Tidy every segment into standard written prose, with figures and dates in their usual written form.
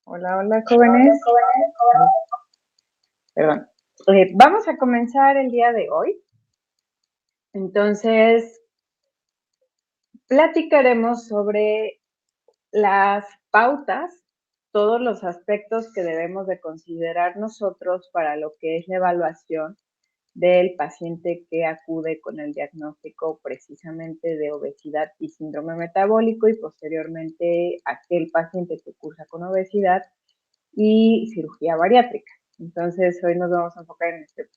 Hola, hola jóvenes. Perdón. Vamos a comenzar el día de hoy. Entonces, platicaremos sobre las pautas, todos los aspectos que debemos de considerar nosotros para lo que es la evaluación del paciente que acude con el diagnóstico precisamente de obesidad y síndrome metabólico y posteriormente aquel paciente que cursa con obesidad y cirugía bariátrica. Entonces, hoy nos vamos a enfocar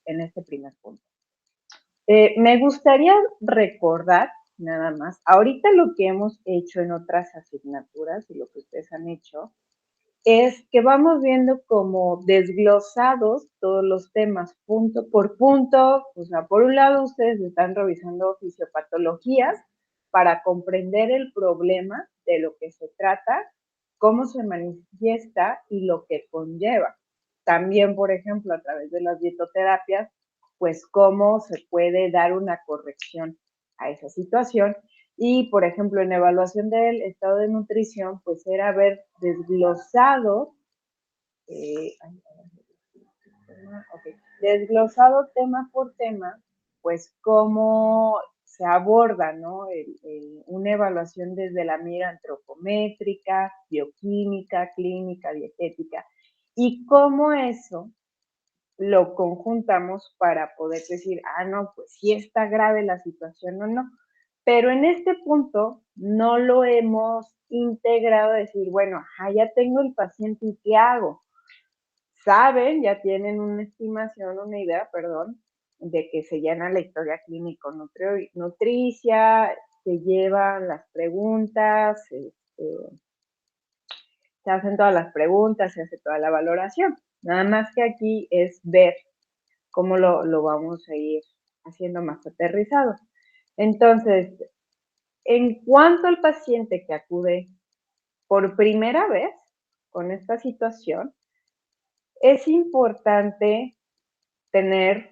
en este primer punto. Me gustaría recordar nada más, ahorita lo que hemos hecho en otras asignaturas y lo que ustedes han hecho, es que vamos viendo como desglosados todos los temas punto por punto. O sea, por un lado ustedes están revisando fisiopatologías para comprender el problema de lo que se trata, cómo se manifiesta y lo que conlleva. También, por ejemplo, a través de las dietoterapias, pues cómo se puede dar una corrección a esa situación. Y, por ejemplo, en evaluación del estado de nutrición, pues era haber desglosado, desglosado tema por tema, pues cómo se aborda, ¿no? Una evaluación desde la mira antropométrica, bioquímica, clínica, dietética, y cómo eso lo conjuntamos para poder decir, no, pues sí está grave la situación o no. Pero en este punto no lo hemos integrado a decir, bueno, ya tengo el paciente y ¿qué hago? Saben, ya tienen una estimación, una idea, perdón, de que se llena la historia clínico nutricia, se llevan las preguntas, se hacen todas las preguntas, se hace toda la valoración. Nada más que aquí es ver cómo lo vamos a ir haciendo más aterrizado. Entonces, en cuanto al paciente que acude por primera vez con esta situación, es importante tener,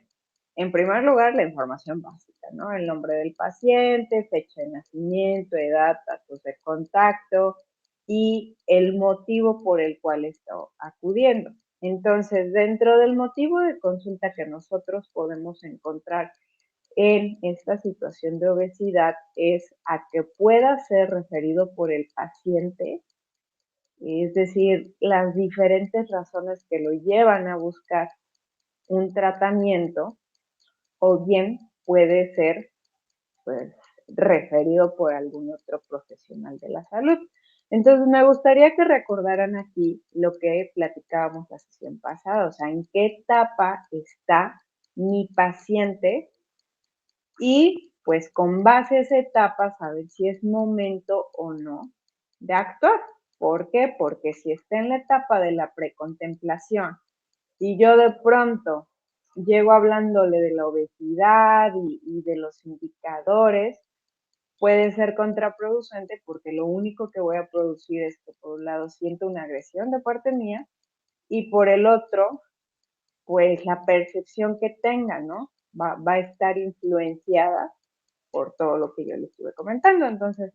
en primer lugar, la información básica, ¿no? El nombre del paciente, fecha de nacimiento, edad, datos de contacto y el motivo por el cual está acudiendo. Entonces, dentro del motivo de consulta que nosotros podemos encontrar en esta situación de obesidad es a que pueda ser referido por el paciente, es decir, las diferentes razones que lo llevan a buscar un tratamiento, o bien puede ser pues referido por algún otro profesional de la salud. Entonces me gustaría que recordaran aquí lo que platicábamos la sesión pasada, o sea, en qué etapa está mi paciente y pues con base a esa etapa saber si es momento o no de actuar. ¿Por qué? Porque si está en la etapa de la precontemplación y yo de pronto llego hablándole de la obesidad y de los indicadores, puede ser contraproducente porque lo único que voy a producir es que por un lado siento una agresión de parte mía y por el otro, pues la percepción que tenga, ¿no? Va a estar influenciada por todo lo que yo le estuve comentando. Entonces,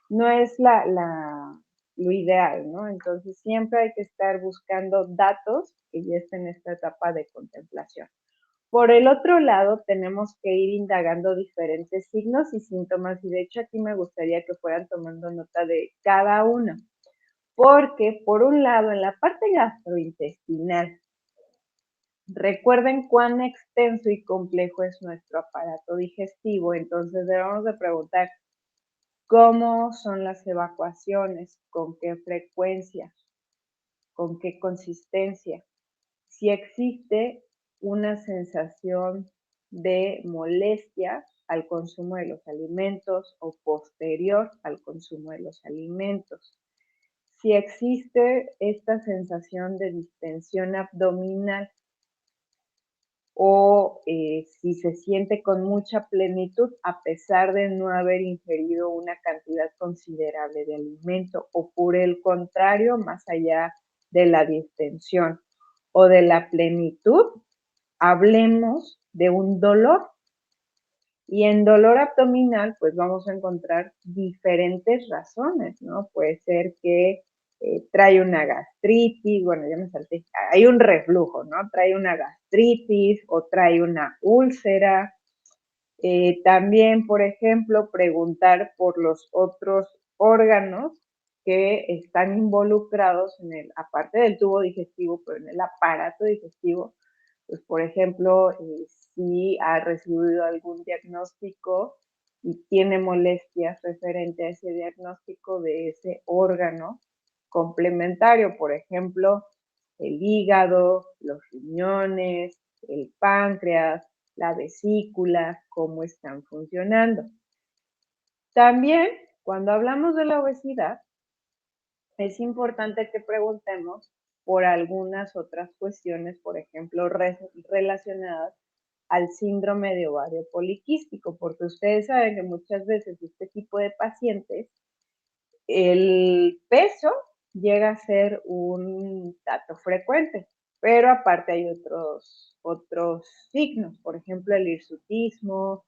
no es lo ideal, ¿no? Entonces, siempre hay que estar buscando datos que ya estén en esta etapa de contemplación. Por el otro lado, tenemos que ir indagando diferentes signos y síntomas, y de hecho aquí me gustaría que fueran tomando nota de cada uno, porque por un lado, en la parte gastrointestinal, recuerden cuán extenso y complejo es nuestro aparato digestivo, entonces debemos de preguntar cómo son las evacuaciones, con qué frecuencia, con qué consistencia, si existe una sensación de molestia al consumo de los alimentos o posterior al consumo de los alimentos. Si existe esta sensación de distensión abdominal o si se siente con mucha plenitud a pesar de no haber ingerido una cantidad considerable de alimento o por el contrario, más allá de la distensión o de la plenitud, hablemos de un dolor. Y en dolor abdominal, pues vamos a encontrar diferentes razones, ¿no? Puede ser que trae una gastritis, bueno, ya me salté, hay un reflujo, ¿no? Trae una gastritis o trae una úlcera. También, por ejemplo, preguntar por los otros órganos que están involucrados en el, aparte del tubo digestivo, pero en el aparato digestivo, pues por ejemplo, si ha recibido algún diagnóstico y tiene molestias referente a ese diagnóstico de ese órgano complementario, por ejemplo, el hígado, los riñones, el páncreas, la vesícula, cómo están funcionando. También, cuando hablamos de la obesidad, es importante que preguntemos por algunas otras cuestiones, por ejemplo, relacionadas al síndrome de ovario poliquístico, porque ustedes saben que muchas veces este tipo de pacientes, el peso llega a ser un dato frecuente, pero aparte hay otros signos, por ejemplo, el hirsutismo,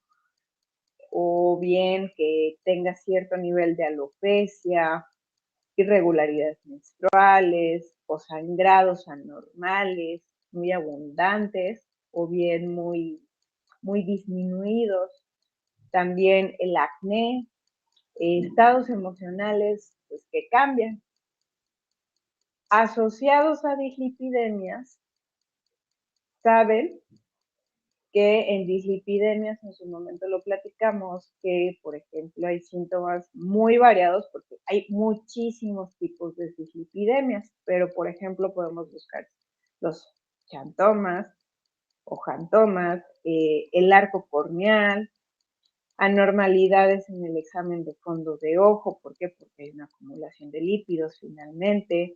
o bien que tenga cierto nivel de alopecia, irregularidades menstruales o sangrados anormales, muy abundantes o bien muy disminuidos. También el acné, estados emocionales pues, que cambian. Asociados a dislipidemias, saben que en dislipidemias en su momento lo platicamos, que por ejemplo hay síntomas muy variados porque hay muchísimos tipos de dislipidemias, pero por ejemplo podemos buscar los xantomas o jantomas, el arco corneal, anormalidades en el examen de fondo de ojo, ¿por qué? Porque hay una acumulación de lípidos finalmente,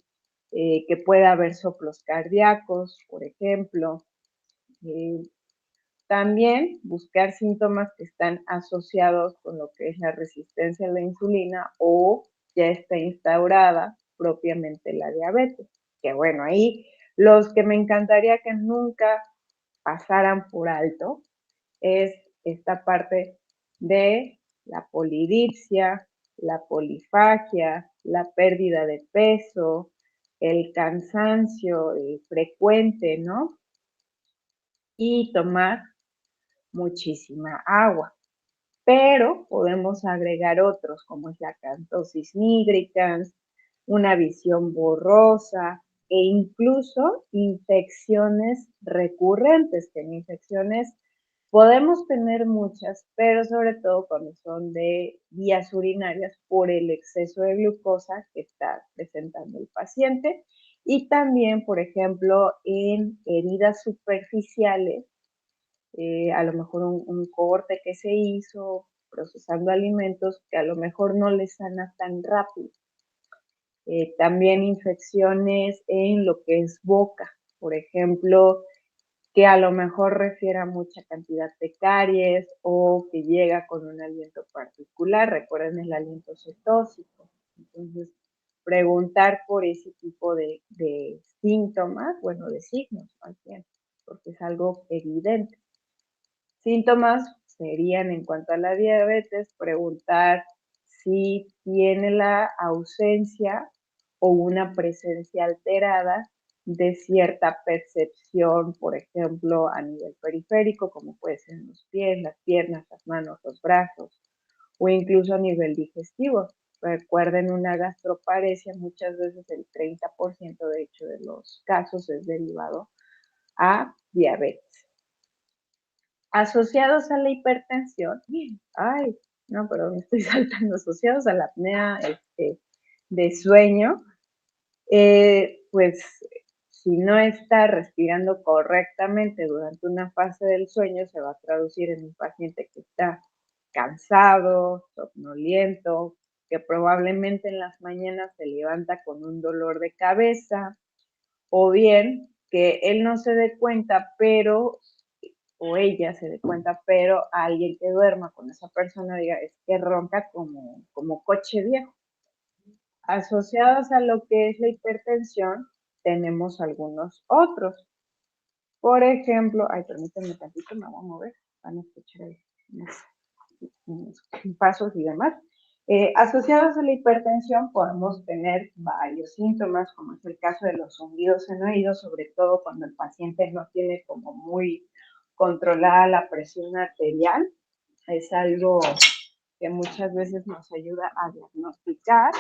que puede haber soplos cardíacos, por ejemplo, también buscar síntomas que están asociados con lo que es la resistencia a la insulina o ya está instaurada propiamente la diabetes. Que bueno, ahí los que me encantaría que nunca pasaran por alto es esta parte de la polidipsia, la polifagia, la pérdida de peso, el cansancio frecuente, ¿no? Y tomar muchísima agua. Pero podemos agregar otros, como es la cantosis nigricans, una visión borrosa e incluso infecciones recurrentes, que en infecciones podemos tener muchas, pero sobre todo cuando son de vías urinarias por el exceso de glucosa que está presentando el paciente. Y también, por ejemplo, en heridas superficiales, a lo mejor un corte que se hizo procesando alimentos que a lo mejor no les sana tan rápido. También infecciones en lo que es boca, por ejemplo, que a lo mejor refiere a mucha cantidad de caries o que llega con un aliento particular. Recuerden el aliento cetósico. Entonces, preguntar por ese tipo de síntomas, bueno, de signos más bien, porque es algo evidente. Síntomas serían en cuanto a la diabetes, preguntar si tiene la ausencia o una presencia alterada de cierta percepción, por ejemplo, a nivel periférico, como puede ser en los pies, las piernas, las manos, los brazos, o incluso a nivel digestivo. Recuerden una gastroparesia, muchas veces el 30% de hecho de los casos es derivado a diabetes. Asociados a la hipertensión, ay, no, pero me estoy saltando, asociados a la apnea de sueño, pues si no está respirando correctamente durante una fase del sueño, se va a traducir en un paciente que está cansado, somnoliento, que probablemente en las mañanas se levanta con un dolor de cabeza, o bien que él no se dé cuenta, pero o ella se dé cuenta, pero alguien que duerma con esa persona diga, es que ronca como coche viejo. Asociados a lo que es la hipertensión, tenemos algunos otros. Por ejemplo, ay, permítanme tantito, me voy a mover, van a escuchar ahí unos pasos y demás. Asociados a la hipertensión podemos tener varios síntomas, como es el caso de los zumbidos en oídos, sobre todo cuando el paciente no tiene como muy controlada la presión arterial. Es algo que muchas veces nos ayuda a diagnosticar.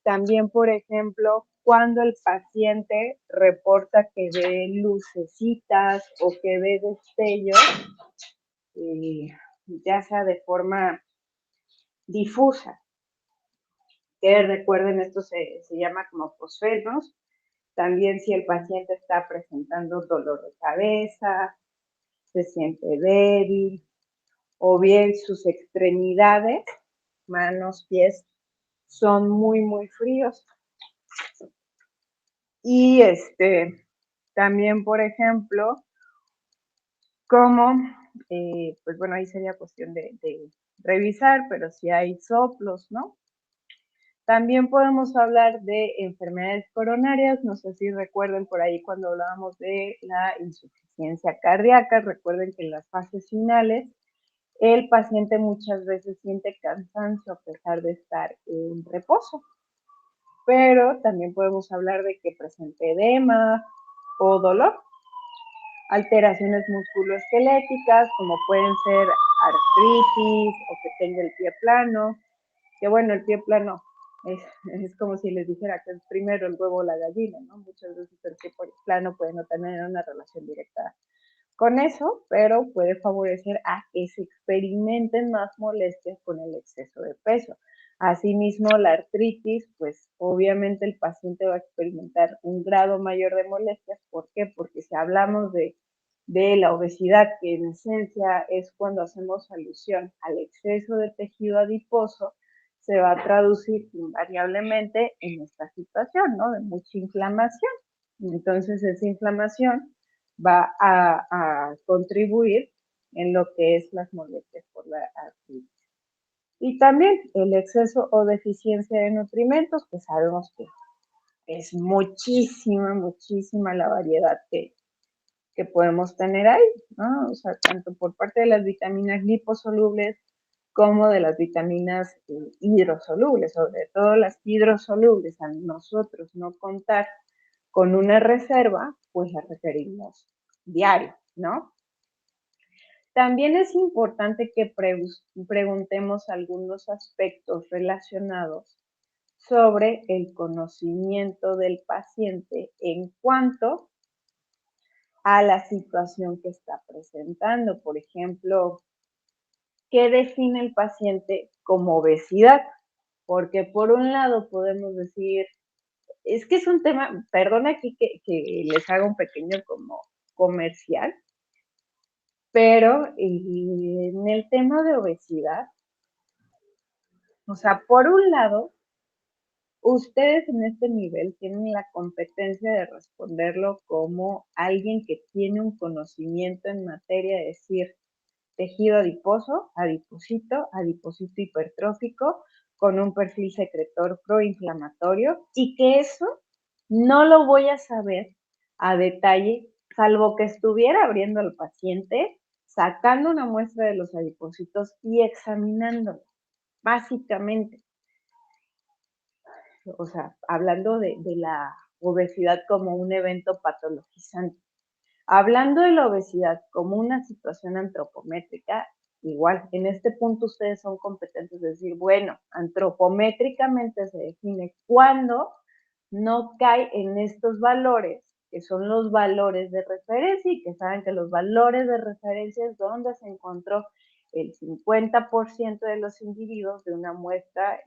También, por ejemplo, cuando el paciente reporta que ve lucecitas o que ve destellos, ya sea de forma difusa, que recuerden, esto se llama como fosfernos. También si el paciente está presentando dolor de cabeza, se siente débil, o bien sus extremidades, manos, pies, son muy, muy fríos. Y también, por ejemplo, como, pues bueno, ahí sería cuestión de revisar, pero si hay soplos, ¿no? También podemos hablar de enfermedades coronarias, no sé si recuerden por ahí cuando hablábamos de la insuficiencia cardíaca, recuerden que en las fases finales el paciente muchas veces siente cansancio a pesar de estar en reposo, pero también podemos hablar de que presente edema o dolor, alteraciones musculoesqueléticas como pueden ser artritis o que tenga el pie plano, que bueno, el pie plano es como si les dijera que es primero el huevo o la gallina, ¿no? Muchas veces el pie plano puede no tener una relación directa con eso, pero puede favorecer a que se experimenten más molestias con el exceso de peso. Asimismo, la artritis, pues obviamente el paciente va a experimentar un grado mayor de molestias. ¿Por qué? Porque si hablamos de la obesidad, que en esencia es cuando hacemos alusión al exceso de tejido adiposo, se va a traducir invariablemente en esta situación, ¿no? De mucha inflamación. Entonces, esa inflamación va a contribuir en lo que es las molestias por la artritis. Y también el exceso o deficiencia de nutrimentos, pues sabemos que es muchísima, muchísima la variedad que podemos tener ahí, ¿no? O sea, tanto por parte de las vitaminas liposolubles como de las vitaminas hidrosolubles, sobre todo las hidrosolubles, a nosotros no contar con una reserva, pues la requerimos diario, ¿no? También es importante que preguntemos algunos aspectos relacionados sobre el conocimiento del paciente en cuanto a la situación que está presentando. Por ejemplo, ¿qué define el paciente como obesidad? Porque por un lado podemos decir, es que es un tema, perdón aquí que les haga un pequeño como comercial, pero en el tema de obesidad, o sea, por un lado, ustedes en este nivel tienen la competencia de responderlo como alguien que tiene un conocimiento en materia de decir tejido adiposo, adiposito hipertrófico, con un perfil secretor proinflamatorio, y que eso no lo voy a saber a detalle, salvo que estuviera abriendo al paciente, sacando una muestra de los adipocitos y examinándolo, básicamente. O sea, hablando de la obesidad como un evento patologizante. Hablando de la obesidad como una situación antropométrica, igual, en este punto ustedes son competentes de decir, bueno, antropométricamente se define cuándo no cae en estos valores, que son los valores de referencia, y que saben que los valores de referencia es donde se encontró el 50% de los individuos de una muestra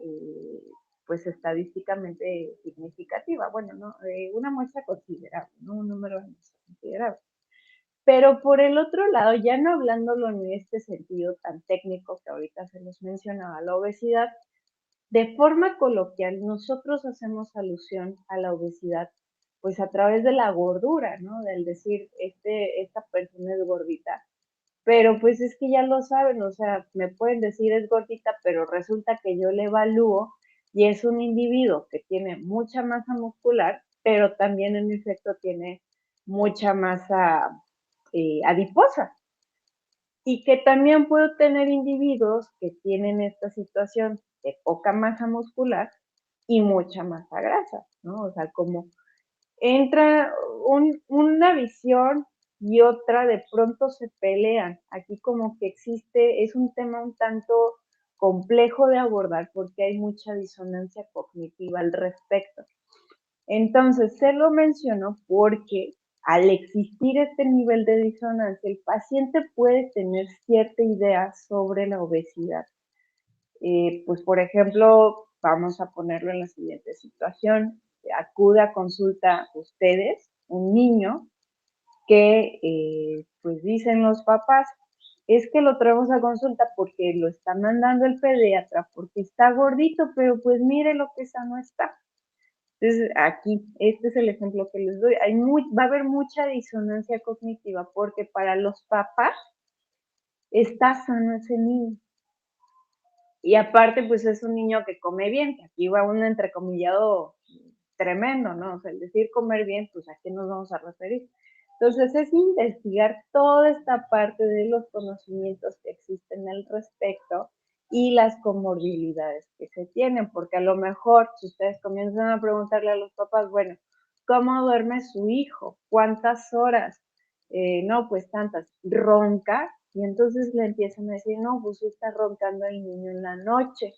pues estadísticamente significativa. Bueno, no, una muestra considerable, ¿no? Un número considerable. Pero por el otro lado, ya no hablándolo en este sentido tan técnico que ahorita se los mencionaba, la obesidad, de forma coloquial, nosotros hacemos alusión a la obesidad, pues a través de la gordura, ¿no? Del decir, esta persona es gordita. Pero pues es que ya lo saben, o sea, me pueden decir es gordita, pero resulta que yo le evalúo y es un individuo que tiene mucha masa muscular, pero también en efecto tiene mucha masa adiposa. y que también puedo tener individuos que tienen esta situación de poca masa muscular y mucha masa grasa, ¿no? O sea, como entra una visión y otra de pronto se pelean. Aquí como que existe, es un tema un tanto complejo de abordar porque hay mucha disonancia cognitiva al respecto. Entonces, se lo menciono porque al existir este nivel de disonancia, el paciente puede tener cierta idea sobre la obesidad. Pues, por ejemplo, vamos a ponerlo en la siguiente situación. Acude a consulta ustedes, un niño, que pues dicen los papás, es que lo traemos a consulta porque lo está mandando el pediatra, porque está gordito, pero pues mire lo que sano está. Entonces, aquí, este es el ejemplo que les doy. Va a haber mucha disonancia cognitiva porque para los papás está sano ese niño. Y aparte, pues es un niño que come bien, que aquí va un entrecomillado tremendo, ¿no? O sea, el decir comer bien, pues a qué nos vamos a referir. Entonces, es investigar toda esta parte de los conocimientos que existen al respecto y las comorbilidades que se tienen, porque a lo mejor si ustedes comienzan a preguntarle a los papás, bueno, ¿cómo duerme su hijo? ¿Cuántas horas? No, pues tantas. ¿Ronca? Y entonces le empiezan a decir, no, pues está roncando el niño en la noche.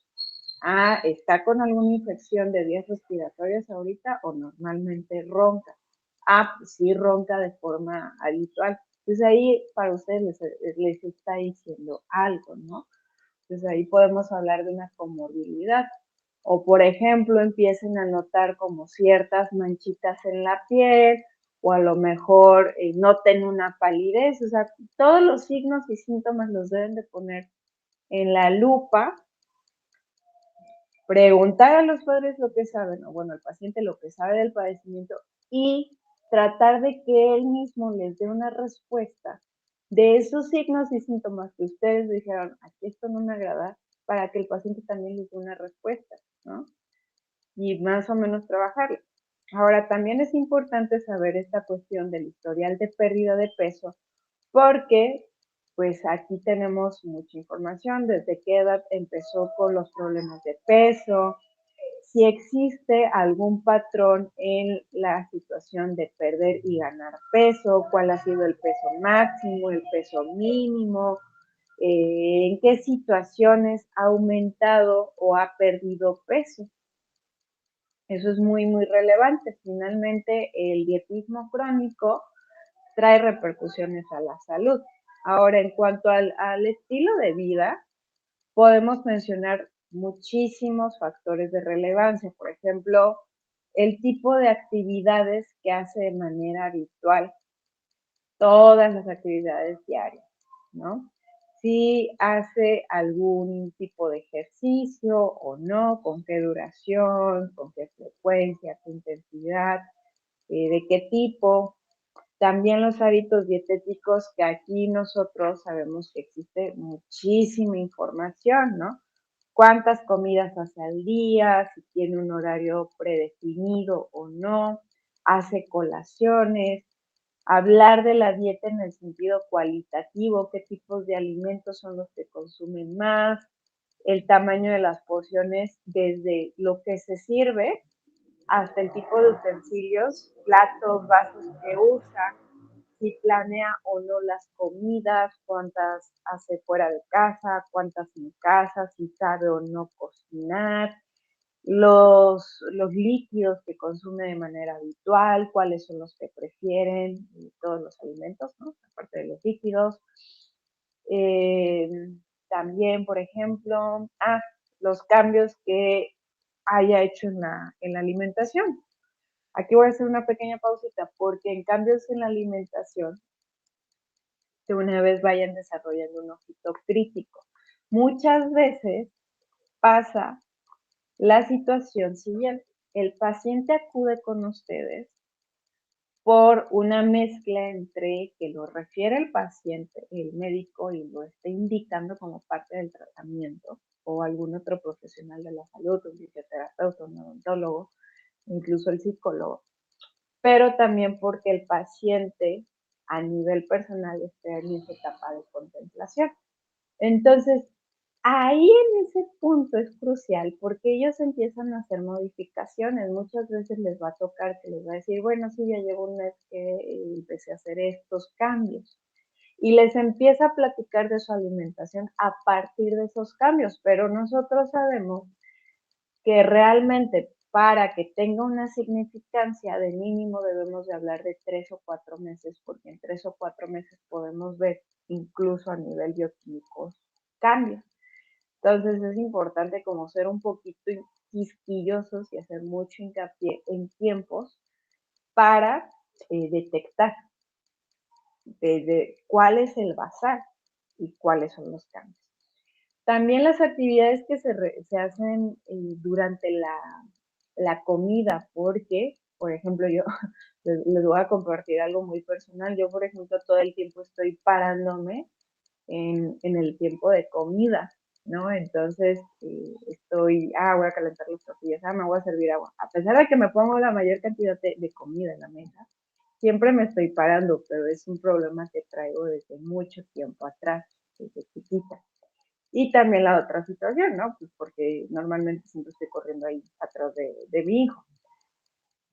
Ah, ¿está con alguna infección de vías respiratorias ahorita o normalmente ronca? Ah, pues sí ronca de forma habitual. Entonces ahí para ustedes les está diciendo algo, ¿no? Entonces ahí podemos hablar de una comorbilidad. O por ejemplo empiecen a notar como ciertas manchitas en la piel, o a lo mejor noten una palidez, o sea, todos los signos y síntomas los deben de poner en la lupa, preguntar a los padres lo que saben, o bueno, al paciente lo que sabe del padecimiento y tratar de que él mismo les dé una respuesta de esos signos y síntomas que ustedes dijeron, aquí esto no me agrada, para que el paciente también les dé una respuesta, ¿no? Y más o menos trabajarlo. Ahora, también es importante saber esta cuestión del historial de pérdida de peso, porque pues aquí tenemos mucha información, desde qué edad empezó con los problemas de peso, si existe algún patrón en la situación de perder y ganar peso, cuál ha sido el peso máximo, el peso mínimo, en qué situaciones ha aumentado o ha perdido peso. Eso es muy, muy relevante. Finalmente, el dietismo crónico trae repercusiones a la salud. Ahora, en cuanto al estilo de vida, podemos mencionar muchísimos factores de relevancia. Por ejemplo, el tipo de actividades que hace de manera habitual, todas las actividades diarias, ¿no? Si hace algún tipo de ejercicio o no, con qué duración, con qué frecuencia, qué intensidad, de qué tipo. También los hábitos dietéticos, que aquí nosotros sabemos que existe muchísima información, ¿no? Cuántas comidas hace al día, si tiene un horario predefinido o no, hace colaciones, hablar de la dieta en el sentido cualitativo, qué tipos de alimentos son los que consumen más, el tamaño de las porciones, desde lo que se sirve hasta el tipo de utensilios, platos, vasos que usa, si planea o no las comidas, cuántas hace fuera de casa, cuántas en casa, si sabe o no cocinar, los líquidos que consume de manera habitual, cuáles son los que prefieren, todos los alimentos, ¿no? Aparte de los líquidos. Eh, también, por ejemplo, los cambios que haya hecho en la alimentación. Aquí voy a hacer una pequeña pausita porque en cambios en la alimentación, de una vez vayan desarrollando un ojito crítico. Muchas veces pasa la situación siguiente. El paciente acude con ustedes por una mezcla entre que lo refiere el paciente, el médico, y lo esté indicando como parte del tratamiento, o algún otro profesional de la salud, un fisioterapeuta, un odontólogo, incluso el psicólogo, pero también porque el paciente a nivel personal esté en esa etapa de contemplación. Entonces, ahí en ese punto es crucial porque ellos empiezan a hacer modificaciones. Muchas veces les va a tocar que les va a decir, bueno, sí, ya llevo un mes que empecé a hacer estos cambios. Y les empieza a platicar de su alimentación a partir de esos cambios, pero nosotros sabemos que realmente para que tenga una significancia de mínimo debemos de hablar de 3 o 4 meses, porque en 3 o 4 meses podemos ver incluso a nivel bioquímico cambios. Entonces es importante como ser un poquito quisquillosos y hacer mucho hincapié en tiempos para detectar desde cuál es el basal y cuáles son los cambios. También las actividades que se hacen durante la comida, porque, por ejemplo, yo les voy a compartir algo muy personal. Yo, por ejemplo, todo el tiempo estoy parándome en el tiempo de comida, ¿no? Entonces, voy a calentar los tortillas, me voy a servir agua. A pesar de que me pongo la mayor cantidad de comida en la mesa, siempre me estoy parando, pero es un problema que traigo desde mucho tiempo atrás, desde chiquita. Y también la otra situación, ¿no? Pues porque normalmente siempre estoy corriendo ahí atrás de mi hijo.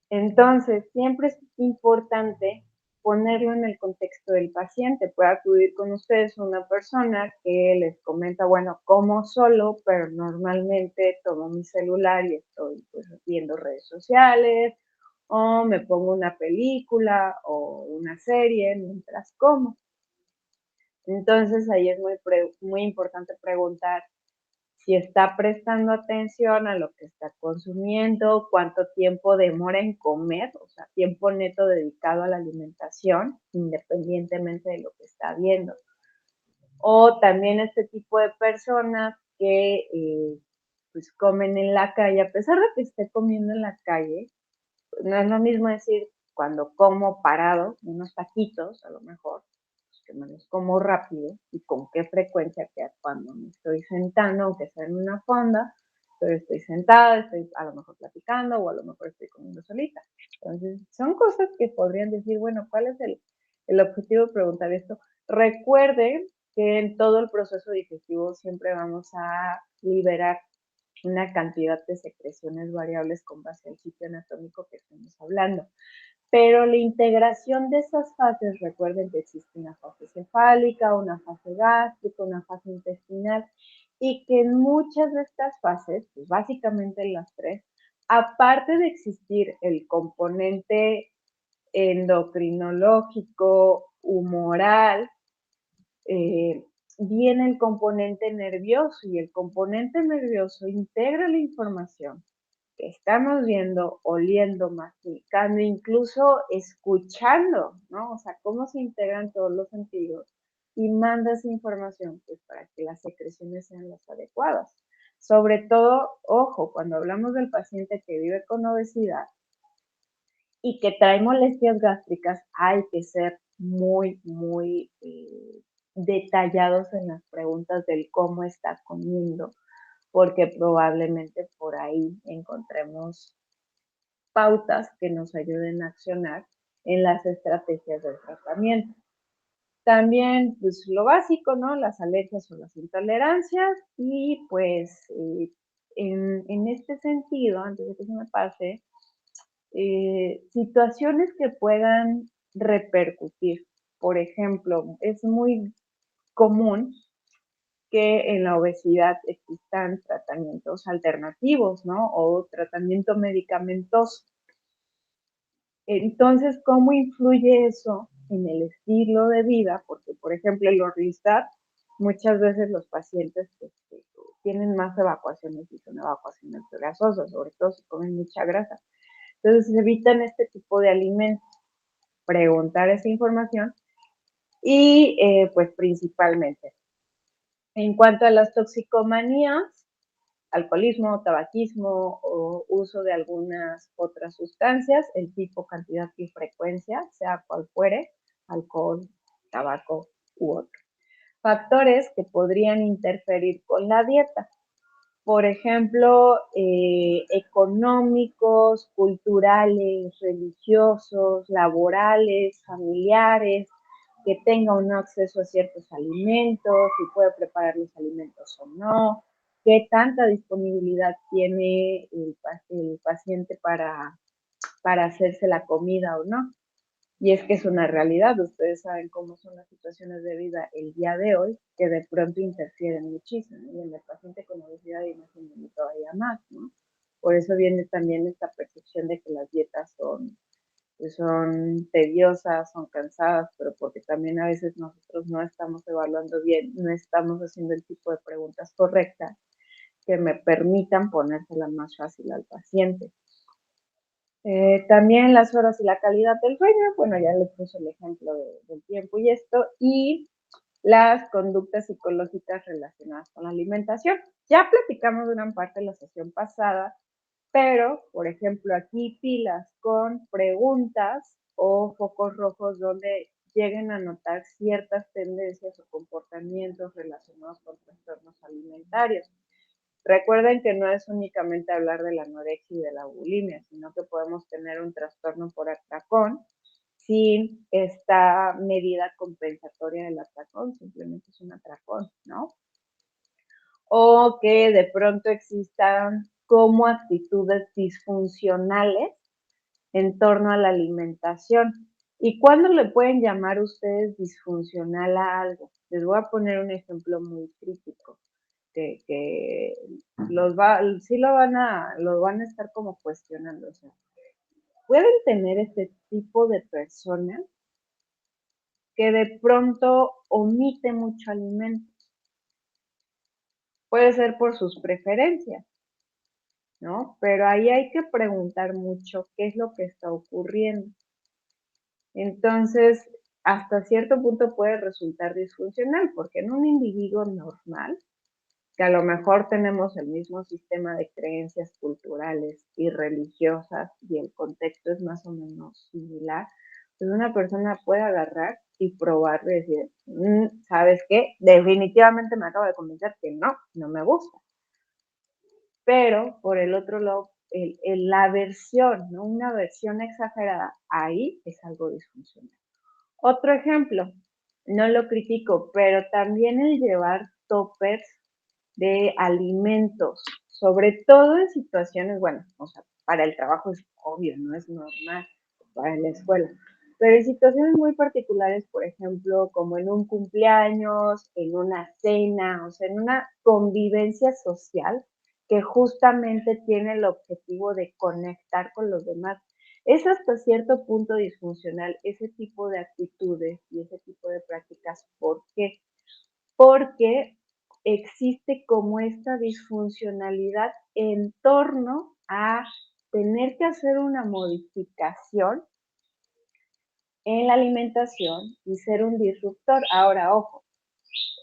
Entonces, siempre es importante ponerlo en el contexto del paciente. Puede acudir con ustedes una persona que les comenta, bueno, como solo, pero normalmente tomo mi celular y estoy pues, viendo redes sociales, o me pongo una película o una serie mientras como. Entonces ahí es muy importante preguntar si está prestando atención a lo que está consumiendo, cuánto tiempo demora en comer, o sea, tiempo neto dedicado a la alimentación, independientemente de lo que está viendo. O también este tipo de personas que pues comen en la calle, a pesar de que esté comiendo en la calle, no es lo mismo decir cuando como parado, unos taquitos a lo mejor, pues que me los como rápido y con qué frecuencia que cuando me estoy sentando, aunque sea en una fonda, pero estoy sentada, estoy a lo mejor platicando o a lo mejor estoy comiendo solita. Entonces, son cosas que podrían decir, bueno, ¿cuál es el objetivo de preguntar esto? Recuerden que en todo el proceso digestivo siempre vamos a liberar una cantidad de secreciones variables con base al sitio anatómico que estamos hablando. Pero la integración de esas fases, recuerden que existe una fase cefálica, una fase gástrica, una fase intestinal, y que en muchas de estas fases, pues básicamente en las tres, aparte de existir el componente endocrinológico, humoral, viene el componente nervioso y el componente nervioso integra la información que estamos viendo, oliendo, masticando, incluso escuchando, ¿no? O sea, cómo se integran todos los sentidos y manda esa información pues, para que las secreciones sean las adecuadas. Sobre todo, ojo, cuando hablamos del paciente que vive con obesidad y que trae molestias gástricas, hay que ser muy detallados en las preguntas del cómo está comiendo, porque probablemente por ahí encontremos pautas que nos ayuden a accionar en las estrategias del tratamiento. También, pues lo básico, ¿no? Las alergias o las intolerancias y pues en este sentido, antes de que se me pase, situaciones que puedan repercutir. Por ejemplo, es muy común que en la obesidad existan tratamientos alternativos, ¿no? O tratamiento medicamentoso. Entonces, ¿cómo influye eso en el estilo de vida? Porque, por ejemplo, el Orlistat, muchas veces los pacientes tienen más evacuaciones y son evacuaciones grasosas, sobre todo si comen mucha grasa. Entonces, evitan este tipo de alimentos, preguntar esa información y, pues, principalmente, en cuanto a las toxicomanías, alcoholismo, tabaquismo o uso de algunas otras sustancias, el tipo, cantidad y frecuencia, sea cual fuere, alcohol, tabaco u otro. Factores que podrían interferir con la dieta, por ejemplo, económicos, culturales, religiosos, laborales, familiares, que tenga o no acceso a ciertos alimentos, si puede preparar los alimentos o no, qué tanta disponibilidad tiene el paciente para hacerse la comida o no. Y es que es una realidad, ustedes saben cómo son las situaciones de vida el día de hoy, que de pronto interfieren muchísimo, y en el paciente con obesidad imagínense todavía más, ¿no? Por eso viene también esta percepción de que las dietas son tediosas, son cansadas, pero porque también a veces nosotros no estamos evaluando bien, no estamos haciendo el tipo de preguntas correctas que me permitan ponérsela más fácil al paciente. También las horas y la calidad del sueño, bueno, ya les puse el ejemplo del tiempo y esto, y las conductas psicológicas relacionadas con la alimentación. Ya platicamos de una parte de la sesión pasada, pero, por ejemplo, aquí pilas con preguntas o focos rojos donde lleguen a notar ciertas tendencias o comportamientos relacionados con trastornos alimentarios. Recuerden que no es únicamente hablar de la anorexia y de la bulimia, sino que podemos tener un trastorno por atracón sin esta medida compensatoria del atracón, simplemente es un atracón, ¿no? O que de pronto existan como actitudes disfuncionales en torno a la alimentación. ¿Y cuándo le pueden llamar ustedes disfuncional a algo? Les voy a poner un ejemplo muy crítico que sí lo van a estar como cuestionando. O sea, pueden tener este tipo de personas que de pronto omite mucho alimento. Puede ser por sus preferencias, ¿no? Pero ahí hay que preguntar mucho qué es lo que está ocurriendo. Entonces, hasta cierto punto puede resultar disfuncional, porque en un individuo normal, que a lo mejor tenemos el mismo sistema de creencias culturales y religiosas y el contexto es más o menos similar, pues una persona puede agarrar y probar y decir, ¿sabes qué? Definitivamente me acabo de convencer que no me gusta. Pero por el otro lado, la aversión, ¿no? Una aversión exagerada, ahí es algo disfuncional. Otro ejemplo, no lo critico, pero también el llevar toppers de alimentos, sobre todo en situaciones, bueno, o sea, para el trabajo es obvio, no es normal, para la escuela, pero en situaciones muy particulares, por ejemplo, como en un cumpleaños, en una cena, o sea, en una convivencia social que justamente tiene el objetivo de conectar con los demás. Es hasta cierto punto disfuncional ese tipo de actitudes y ese tipo de prácticas. ¿Por qué? Porque existe como esta disfuncionalidad en torno a tener que hacer una modificación en la alimentación y ser un disruptor. Ahora, ojo,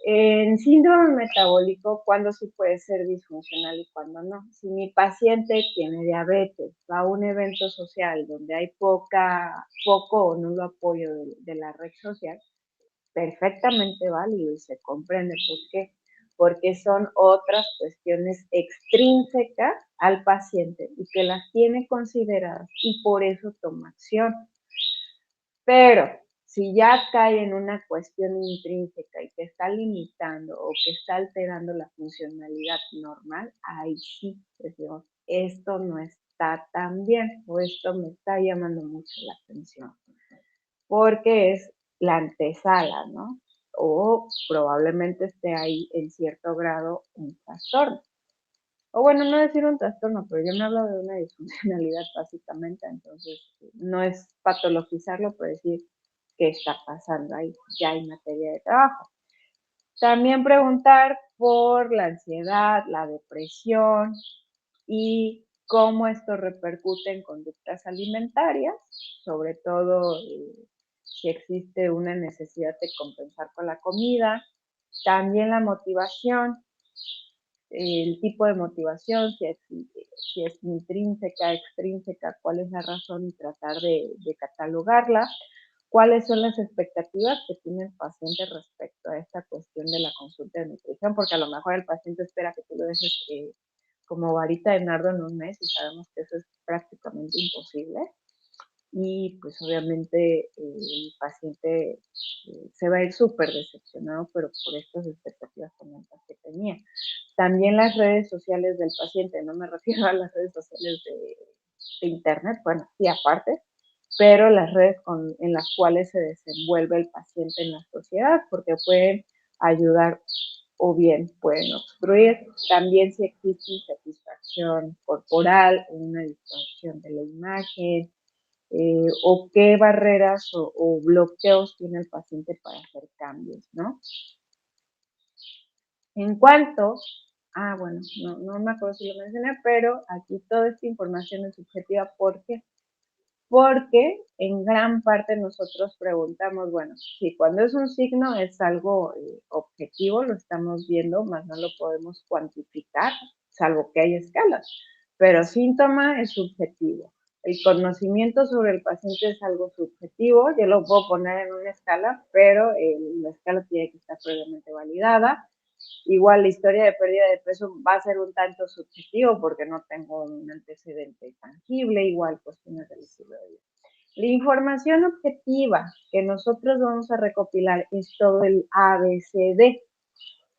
en síndrome metabólico, ¿cuándo sí puede ser disfuncional y cuándo no? Si mi paciente tiene diabetes, va a un evento social donde hay poco o nulo apoyo de la red social, perfectamente válido y se comprende por qué. Porque son otras cuestiones extrínsecas al paciente y que las tiene consideradas y por eso toma acción. Pero si ya cae en una cuestión intrínseca y que está limitando o que está alterando la funcionalidad normal, ahí sí decimos, esto no está tan bien o esto me está llamando mucho la atención, porque es la antesala, ¿no? O probablemente esté ahí en cierto grado un trastorno. O bueno, no decir un trastorno, pero yo me hablo de una disfuncionalidad básicamente, entonces no es patologizarlo, pero decir qué está pasando ahí, ya hay materia de trabajo. También preguntar por la ansiedad, la depresión y cómo esto repercute en conductas alimentarias, sobre todo si existe una necesidad de compensar con la comida. También la motivación, el tipo de motivación, si es intrínseca, extrínseca, cuál es la razón y tratar de catalogarla, cuáles son las expectativas que tiene el paciente respecto a esta cuestión de la consulta de nutrición, porque a lo mejor el paciente espera que tú lo dejes como varita de nardo en un mes y sabemos que eso es prácticamente imposible. y pues obviamente el paciente se va a ir súper decepcionado, pero por estas expectativas tan altas que tenía. También las redes sociales del paciente, no me refiero a las redes sociales de internet, bueno, sí aparte, pero las redes en las cuales se desenvuelve el paciente en la sociedad, porque pueden ayudar o bien pueden obstruir. También si existe insatisfacción corporal, una distorsión de la imagen, o qué barreras o bloqueos tiene el paciente para hacer cambios, ¿no? En cuanto, bueno, no me acuerdo si lo mencioné, pero aquí toda esta información es subjetiva. ¿Por qué? Porque en gran parte nosotros preguntamos, bueno, si cuando es un signo es algo objetivo, lo estamos viendo, más no lo podemos cuantificar, salvo que hay escalas, pero síntoma es subjetivo. El conocimiento sobre el paciente es algo subjetivo, yo lo puedo poner en una escala, pero la escala tiene que estar previamente validada. Igual la historia de pérdida de peso va a ser un tanto subjetivo porque no tengo un antecedente tangible, igual cuestiones del estilo de vida. La información objetiva que nosotros vamos a recopilar es todo el ABCD.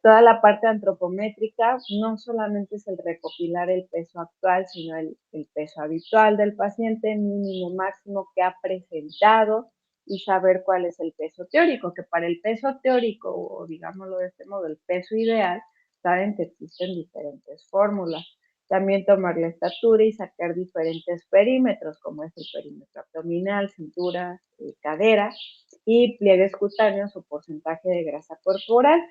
Toda la parte antropométrica no solamente es el recopilar el peso actual, sino el peso habitual del paciente, mínimo, máximo que ha presentado, y saber cuál es el peso teórico, que para el peso teórico, o digámoslo de este modo, el peso ideal, saben que existen diferentes fórmulas. También tomar la estatura y sacar diferentes perímetros, como es el perímetro abdominal, cintura, cadera, y pliegues cutáneos o porcentaje de grasa corporal.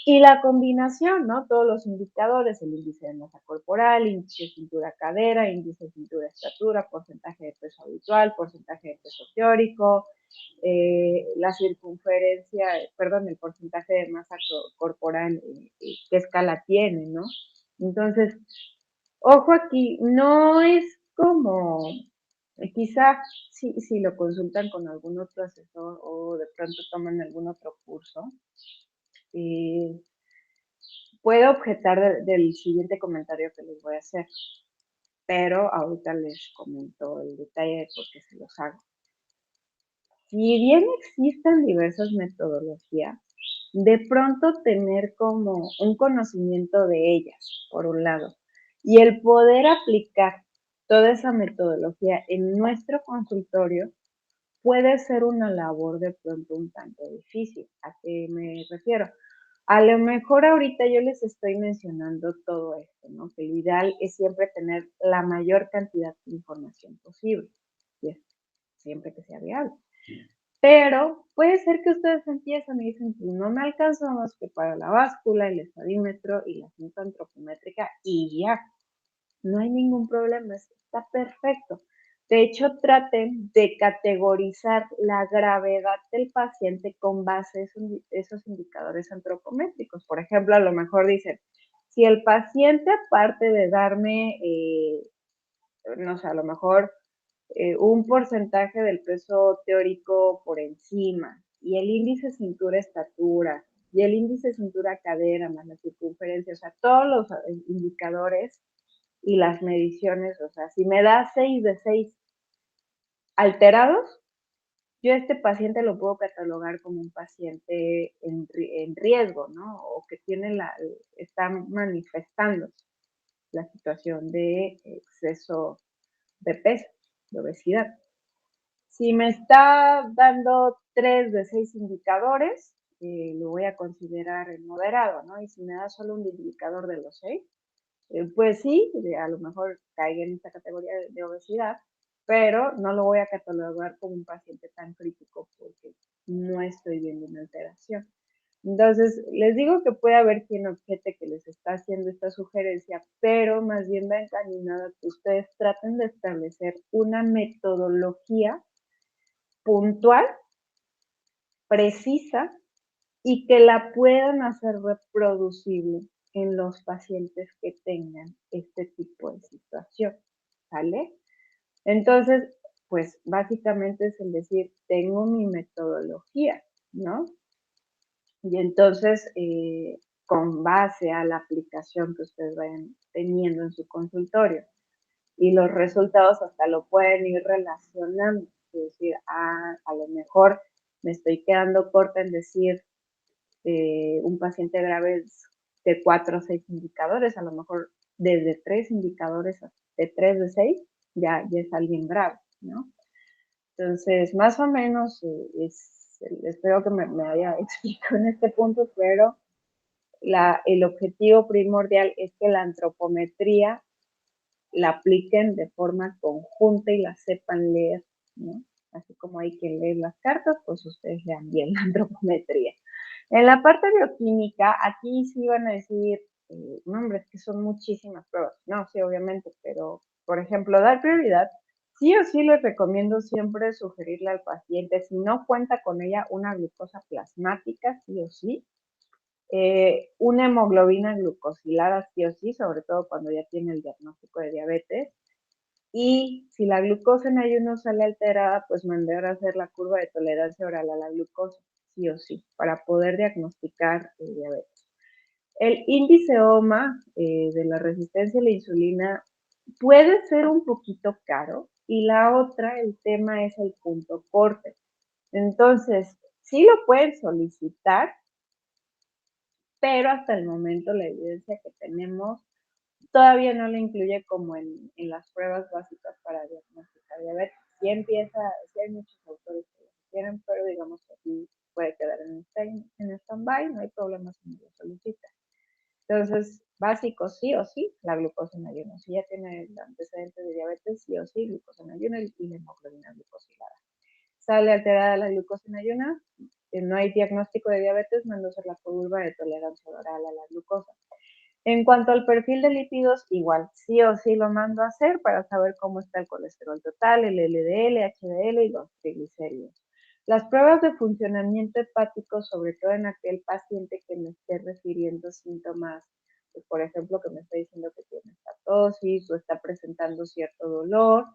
Y la combinación, ¿no? Todos los indicadores, el índice de masa corporal, índice de cintura-cadera, índice de cintura-estatura, porcentaje de peso habitual, porcentaje de peso teórico, la circunferencia, perdón, el porcentaje de masa corporal, qué escala tiene, ¿no? Entonces, ojo aquí, no es como, quizá si lo consultan con algún otro asesor o de pronto toman algún otro curso, eh, puedo objetar del siguiente comentario que les voy a hacer, pero ahorita les comento el detalle de por qué se los hago. Si bien existen diversas metodologías, de pronto tener como un conocimiento de ellas, por un lado, y el poder aplicar toda esa metodología en nuestro consultorio puede ser una labor de pronto un tanto difícil. ¿A qué me refiero? A lo mejor ahorita yo les estoy mencionando todo esto, ¿no? Que lo ideal es siempre tener la mayor cantidad de información posible, y es siempre que sea viable. Pero puede ser que ustedes empiezan y dicen, pues no me alcanza más que para la báscula, el estadímetro y la cinta antropométrica y ya. No hay ningún problema, está perfecto. De hecho, traten de categorizar la gravedad del paciente con base a esos indicadores antropométricos. Por ejemplo, a lo mejor dicen, si el paciente, aparte de darme, no sé, a lo mejor un porcentaje del peso teórico por encima, y el índice cintura-estatura, y el índice cintura-cadera, más la circunferencia, o sea, todos los indicadores y las mediciones, o sea, si me da 6 de 6 alterados, yo a este paciente lo puedo catalogar como un paciente en riesgo, ¿no? O que está manifestando la situación de exceso de peso, de obesidad. Si me está dando 3 de 6 indicadores, lo voy a considerar moderado, ¿no? Y si me da solo un indicador de los 6, pues sí, a lo mejor caiga en esta categoría de obesidad, pero no lo voy a catalogar como un paciente tan crítico porque no estoy viendo una alteración. Entonces, les digo que puede haber quien objete que les está haciendo esta sugerencia, pero más bien va encaminada a que ustedes traten de establecer una metodología puntual, precisa, y que la puedan hacer reproducible en los pacientes que tengan este tipo de situación, ¿vale? Entonces, pues básicamente es el decir, tengo mi metodología, ¿no? Y entonces, con base a la aplicación que ustedes vayan teniendo en su consultorio y los resultados hasta lo pueden ir relacionando y decir, a lo mejor me estoy quedando corta en decir un paciente grave de 4 o 6 indicadores, a lo mejor desde 3 indicadores, de 3 de 6, ya es alguien grave, ¿no? Entonces, más o menos, espero que me haya explicado en este punto, pero el objetivo primordial es que la antropometría la apliquen de forma conjunta y la sepan leer, ¿no? Así como hay que leer las cartas, pues ustedes lean bien la antropometría. En la parte bioquímica, aquí sí van a decir, no, hombre, es que son muchísimas pruebas. No, sí, obviamente, pero, por ejemplo, dar prioridad, sí o sí les recomiendo siempre sugerirle al paciente, si no cuenta con ella, una glucosa plasmática, sí o sí, una hemoglobina glucosilada, sí o sí, sobre todo cuando ya tiene el diagnóstico de diabetes. Y si la glucosa en ayuno sale alterada, pues mandar a hacer la curva de tolerancia oral a la glucosa, sí o sí, para poder diagnosticar diabetes. El índice OMA de la resistencia a la insulina puede ser un poquito caro y la otra, el tema es el punto corte. Entonces, sí lo pueden solicitar, pero hasta el momento la evidencia que tenemos todavía no lo incluye como en las pruebas básicas para diagnosticar diabetes. Sí sí hay muchos autores que lo quieren, pero digamos que aquí puede quedar en stand-by, no hay problema si no lo solicita. Entonces, básico sí o sí, la glucosa en ayuno. Si ya tiene el antecedente de diabetes, sí o sí, glucosa en ayuno y la hemoglobina glucosilada. Sale alterada la glucosa en ayuno, no hay diagnóstico de diabetes, mando a hacer la curva de tolerancia oral a la glucosa. En cuanto al perfil de lípidos, igual, sí o sí lo mando a hacer para saber cómo está el colesterol total, el LDL, HDL y los triglicéridos. Las pruebas de funcionamiento hepático, sobre todo en aquel paciente que me esté refiriendo síntomas, pues, por ejemplo, que me está diciendo que tiene hepatosis o está presentando cierto dolor,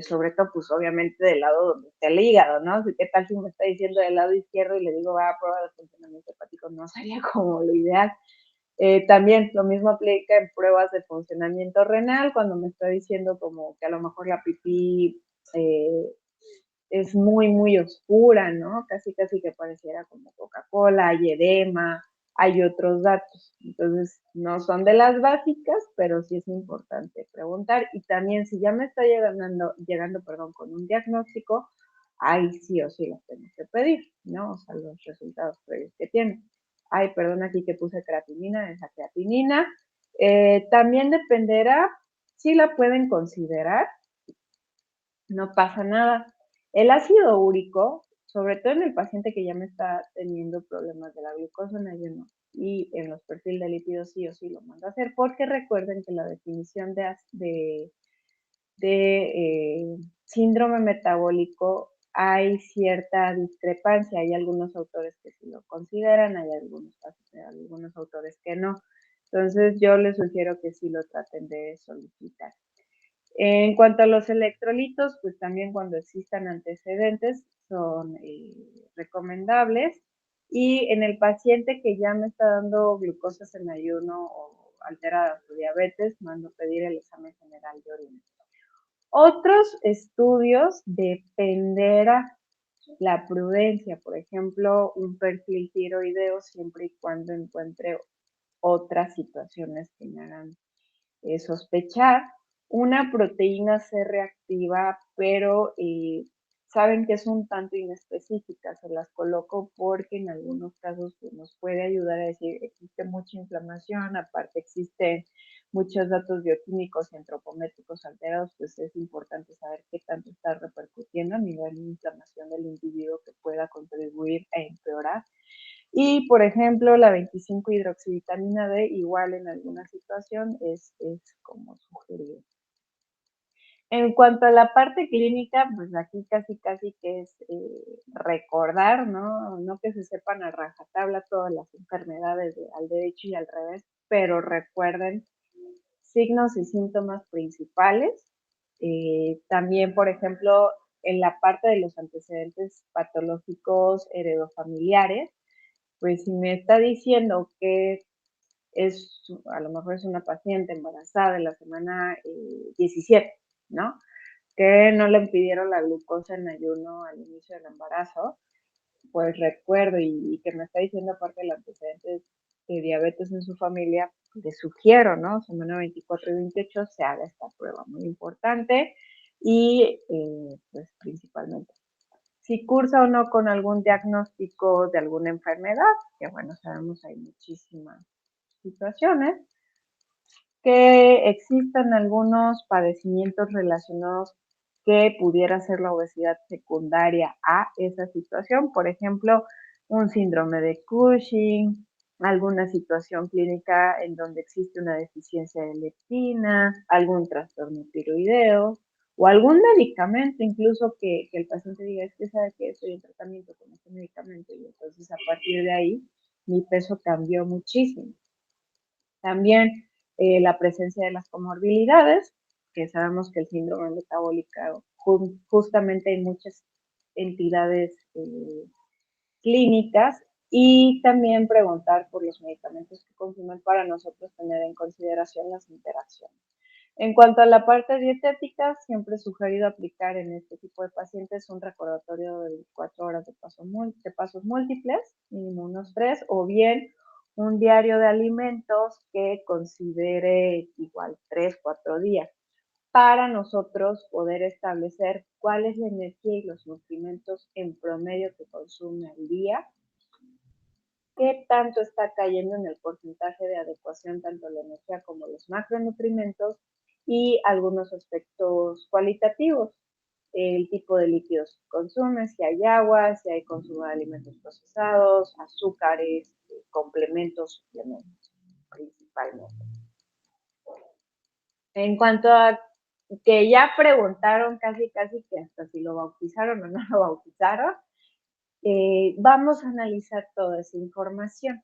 sobre todo, pues obviamente del lado donde está el hígado, ¿no? ¿Qué tal si me está diciendo del lado izquierdo y le digo, va a prueba de funcionamiento hepático? No sería como lo ideal. También lo mismo aplica en pruebas de funcionamiento renal, cuando me está diciendo como que a lo mejor la pipí es muy, muy oscura, ¿no? Casi, casi que pareciera como Coca-Cola, hay edema, hay otros datos. Entonces, no son de las básicas, pero sí es importante preguntar. Y también, si ya me está llegando con un diagnóstico, ahí sí o sí los tengo que pedir, ¿no? O sea, los resultados previos que tiene. Ay, perdón, aquí que puse creatinina, esa creatinina. También dependerá si la pueden considerar, no pasa nada. El ácido úrico, sobre todo en el paciente que ya me está teniendo problemas de la glucosa en ayuno y en los perfiles de lípidos, sí o sí lo mando a hacer, porque recuerden que la definición de síndrome metabólico hay cierta discrepancia. Hay algunos autores que sí lo consideran, hay algunos autores que no. Entonces yo les sugiero que sí lo traten de solicitar. En cuanto a los electrolitos, pues también cuando existan antecedentes son recomendables. Y en el paciente que ya me está dando glucosas en ayuno o alterada su diabetes, mando pedir el examen general de orina. Otros estudios dependerá la prudencia, por ejemplo, un perfil tiroideo siempre y cuando encuentre otras situaciones que me hagan sospechar. Una proteína C reactiva, pero saben que es un tanto inespecífica, se las coloco porque en algunos casos pues, nos puede ayudar a decir existe mucha inflamación, aparte existen muchos datos bioquímicos y antropométricos alterados, pues es importante saber qué tanto está repercutiendo a nivel de inflamación del individuo que pueda contribuir a empeorar. Y, por ejemplo, la 25-hidroxivitamina D, igual en alguna situación, es como sugerido. En cuanto a la parte clínica, pues aquí casi casi que es recordar, ¿no? No que se sepan a rajatabla todas las enfermedades al derecho y al revés, pero recuerden signos y síntomas principales. También, por ejemplo, en la parte de los antecedentes patológicos heredofamiliares, pues si me está diciendo que a lo mejor es una paciente embarazada en la semana 17, ¿no? que no le impidieron la glucosa en ayuno al inicio del embarazo, pues recuerdo y que me está diciendo aparte del antecedentes de diabetes en su familia, le sugiero, ¿no? Semana 24 y 28 se haga esta prueba muy importante y pues principalmente si cursa o no con algún diagnóstico de alguna enfermedad, que bueno, sabemos hay muchísimas situaciones, que existan algunos padecimientos relacionados que pudiera ser la obesidad secundaria a esa situación, por ejemplo, un síndrome de Cushing, alguna situación clínica en donde existe una deficiencia de leptina, algún trastorno tiroideo o algún medicamento, incluso que el paciente diga, es que sabe que estoy en tratamiento con este medicamento y entonces a partir de ahí mi peso cambió muchísimo. También la presencia de las comorbilidades, que sabemos que el síndrome metabólico, justamente hay muchas entidades clínicas, y también preguntar por los medicamentos que consumen para nosotros tener en consideración las interacciones. En cuanto a la parte dietética, siempre he sugerido aplicar en este tipo de pacientes un recordatorio de 24 horas de pasos múltiples, mínimo unos 3, o bien un diario de alimentos que considere igual 3, 4 días, para nosotros poder establecer cuál es la energía y los nutrimentos en promedio que consume al día, qué tanto está cayendo en el porcentaje de adecuación tanto la energía como los macronutrimentos y algunos aspectos cualitativos, el tipo de líquidos que consume, si hay agua, si hay consumo de alimentos procesados, azúcares, complementos, suplementos, principalmente. En cuanto a que ya preguntaron casi que hasta si lo bautizaron o no lo bautizaron, vamos a analizar toda esa información.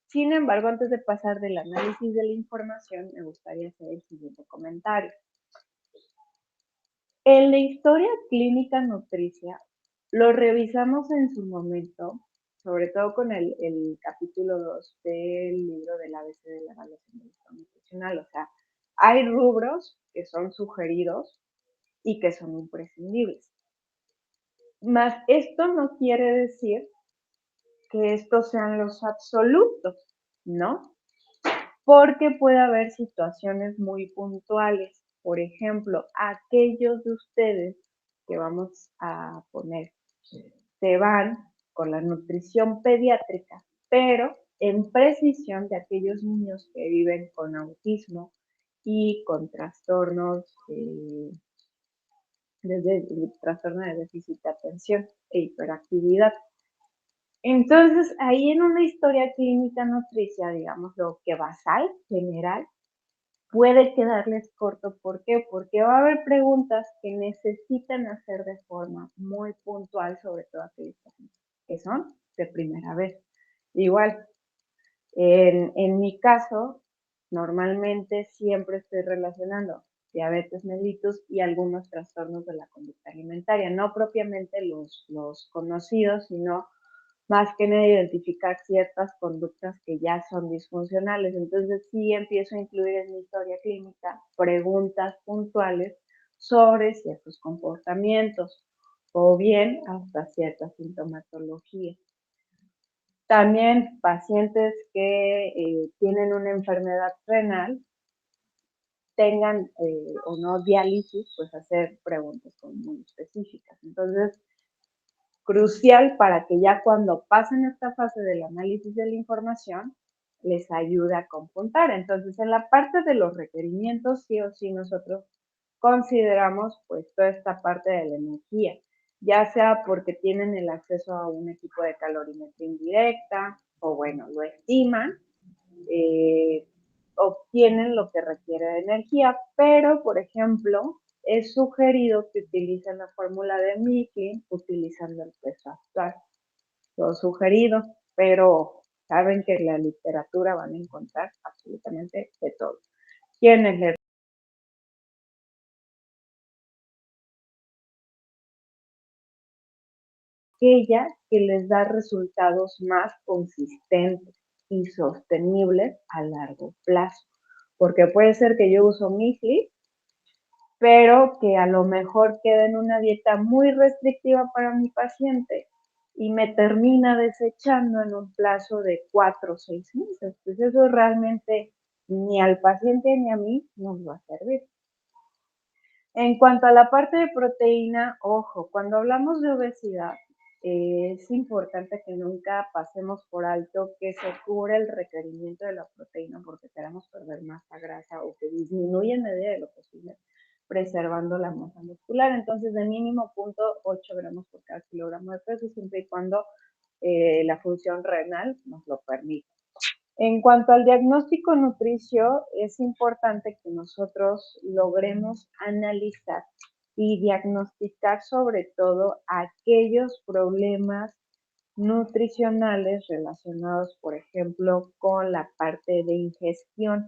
Sin embargo, antes de pasar del análisis de la información, me gustaría hacer el siguiente comentario. En la historia clínica nutricia, lo revisamos en su momento, sobre todo con el capítulo 2 del libro del ABC de la evaluación del estado nutricional. O sea, hay rubros que son sugeridos y que son imprescindibles. Mas esto no quiere decir que estos sean los absolutos, ¿no? Porque puede haber situaciones muy puntuales. Por ejemplo, aquellos de ustedes que vamos a poner se van con la nutrición pediátrica, pero en precisión de aquellos niños que viven con autismo y con trastornos, desde el trastorno de déficit de atención e hiperactividad. Entonces, ahí en una historia clínica nutricia, digamos, lo que basal, general, puede quedarles corto. ¿Por qué? Porque va a haber preguntas que necesitan hacer de forma muy puntual, sobre todo aquellos que son de primera vez. Igual, en mi caso, normalmente siempre estoy relacionando diabetes mellitus y algunos trastornos de la conducta alimentaria, no propiamente los conocidos, sino más que nada identificar ciertas conductas que ya son disfuncionales. Entonces sí empiezo a incluir en mi historia clínica preguntas puntuales sobre ciertos comportamientos o bien hasta cierta sintomatología. También pacientes que tienen una enfermedad renal, tengan o no diálisis, pues hacer preguntas muy específicas. Entonces, crucial para que ya cuando pasen esta fase del análisis de la información, les ayude a computar. Entonces, en la parte de los requerimientos, sí o sí nosotros consideramos pues toda esta parte de la energía, ya sea porque tienen el acceso a un equipo de calorimetría indirecta o bueno, lo estiman, obtienen lo que requiere de energía, pero por ejemplo, es sugerido que utilicen la fórmula de Mifflin utilizando el peso actual. Lo sugerido, pero saben que en la literatura van a encontrar absolutamente de todo. Quienes les aquella que les da resultados más consistentes y sostenibles a largo plazo. Porque puede ser que yo uso Mifflin pero que a lo mejor queda en una dieta muy restrictiva para mi paciente y me termina desechando en un plazo de 4 o 6 meses. Pues eso realmente ni al paciente ni a mí nos va a servir. En cuanto a la parte de proteína, ojo, cuando hablamos de obesidad, es importante que nunca pasemos por alto que se cubre el requerimiento de la proteína porque queremos perder masa grasa o que disminuye en medida de lo posible, preservando la masa muscular. Entonces, de mínimo 0.8 gramos por cada kilogramo de peso, siempre y cuando la función renal nos lo permita. En cuanto al diagnóstico nutricio, es importante que nosotros logremos analizar y diagnosticar sobre todo aquellos problemas nutricionales relacionados, por ejemplo, con la parte de ingestión.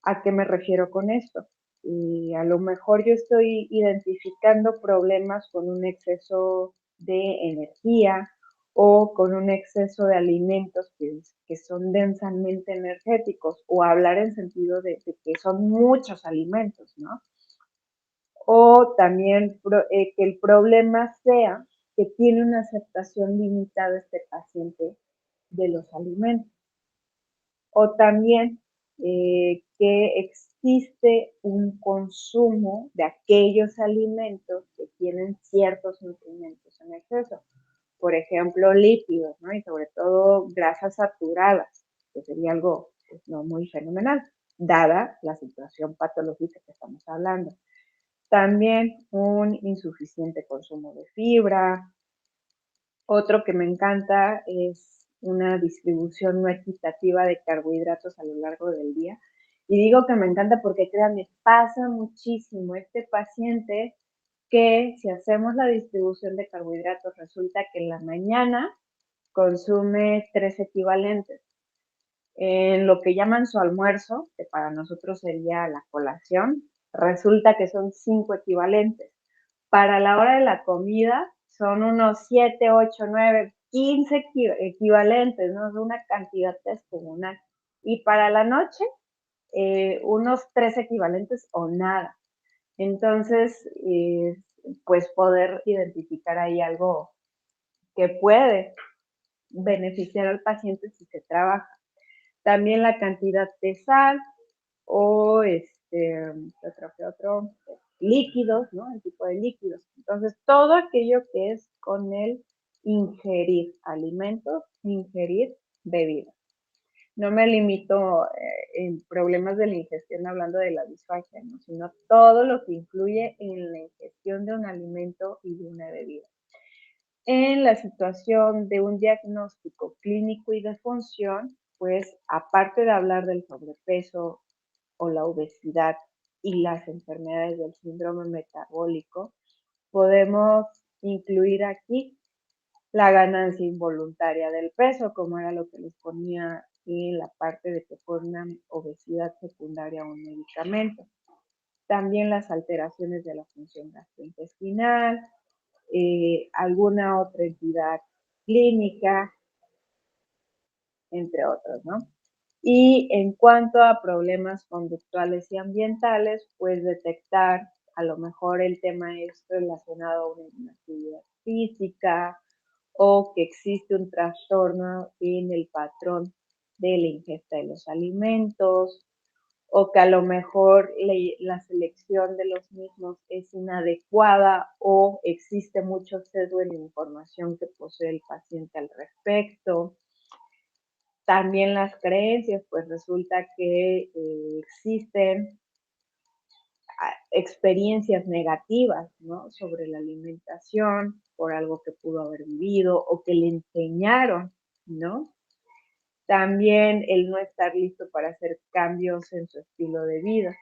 ¿A qué me refiero con esto? Y a lo mejor yo estoy identificando problemas con un exceso de energía o con un exceso de alimentos que son densamente energéticos, o hablar en sentido de que son muchos alimentos, ¿no? O también que el problema sea que tiene una aceptación limitada este paciente de los alimentos. O también que existe un consumo de aquellos alimentos que tienen ciertos nutrimentos en exceso. Por ejemplo, lípidos, ¿no? Y sobre todo grasas saturadas, que sería algo pues, no muy fenomenal, dada la situación patológica que estamos hablando. También un insuficiente consumo de fibra. Otro que me encanta es una distribución no equitativa de carbohidratos a lo largo del día. Y digo que me encanta porque, créanme, pasa muchísimo. Este paciente que si hacemos la distribución de carbohidratos, resulta que en la mañana consume 3 equivalentes. En lo que llaman su almuerzo, que para nosotros sería la colación, resulta que son 5 equivalentes. Para la hora de la comida son unos 7, 8, 9, 15 equivalentes, ¿no? Es una cantidad descomunal. Y para la noche, unos 3 equivalentes o nada. Entonces, pues poder identificar ahí algo que puede beneficiar al paciente si se trabaja. También la cantidad de sal o otro, líquidos, ¿no? El tipo de líquidos. Entonces, todo aquello que es con el ingerir alimentos, ingerir bebidas. No me limito en problemas de la ingestión hablando de la disfagia, ¿no? Sino todo lo que influye en la ingestión de un alimento y de una bebida. En la situación de un diagnóstico clínico y de función, pues aparte de hablar del sobrepeso o la obesidad y las enfermedades del síndrome metabólico, podemos incluir aquí la ganancia involuntaria del peso, como era lo que les ponía en la parte de que fue una obesidad secundaria a un medicamento. También las alteraciones de la función gastrointestinal, alguna otra entidad clínica, entre otros, ¿no? Y en cuanto a problemas conductuales y ambientales, pues detectar a lo mejor el tema es relacionado a una actividad física o que existe un trastorno en el patrón de la ingesta de los alimentos, o que a lo mejor la selección de los mismos es inadecuada o existe mucho sesgo en la información que posee el paciente al respecto. También las creencias, pues resulta que existen experiencias negativas, ¿no? Sobre la alimentación, por algo que pudo haber vivido o que le enseñaron, ¿no? También el no estar listo para hacer cambios en su estilo de vida,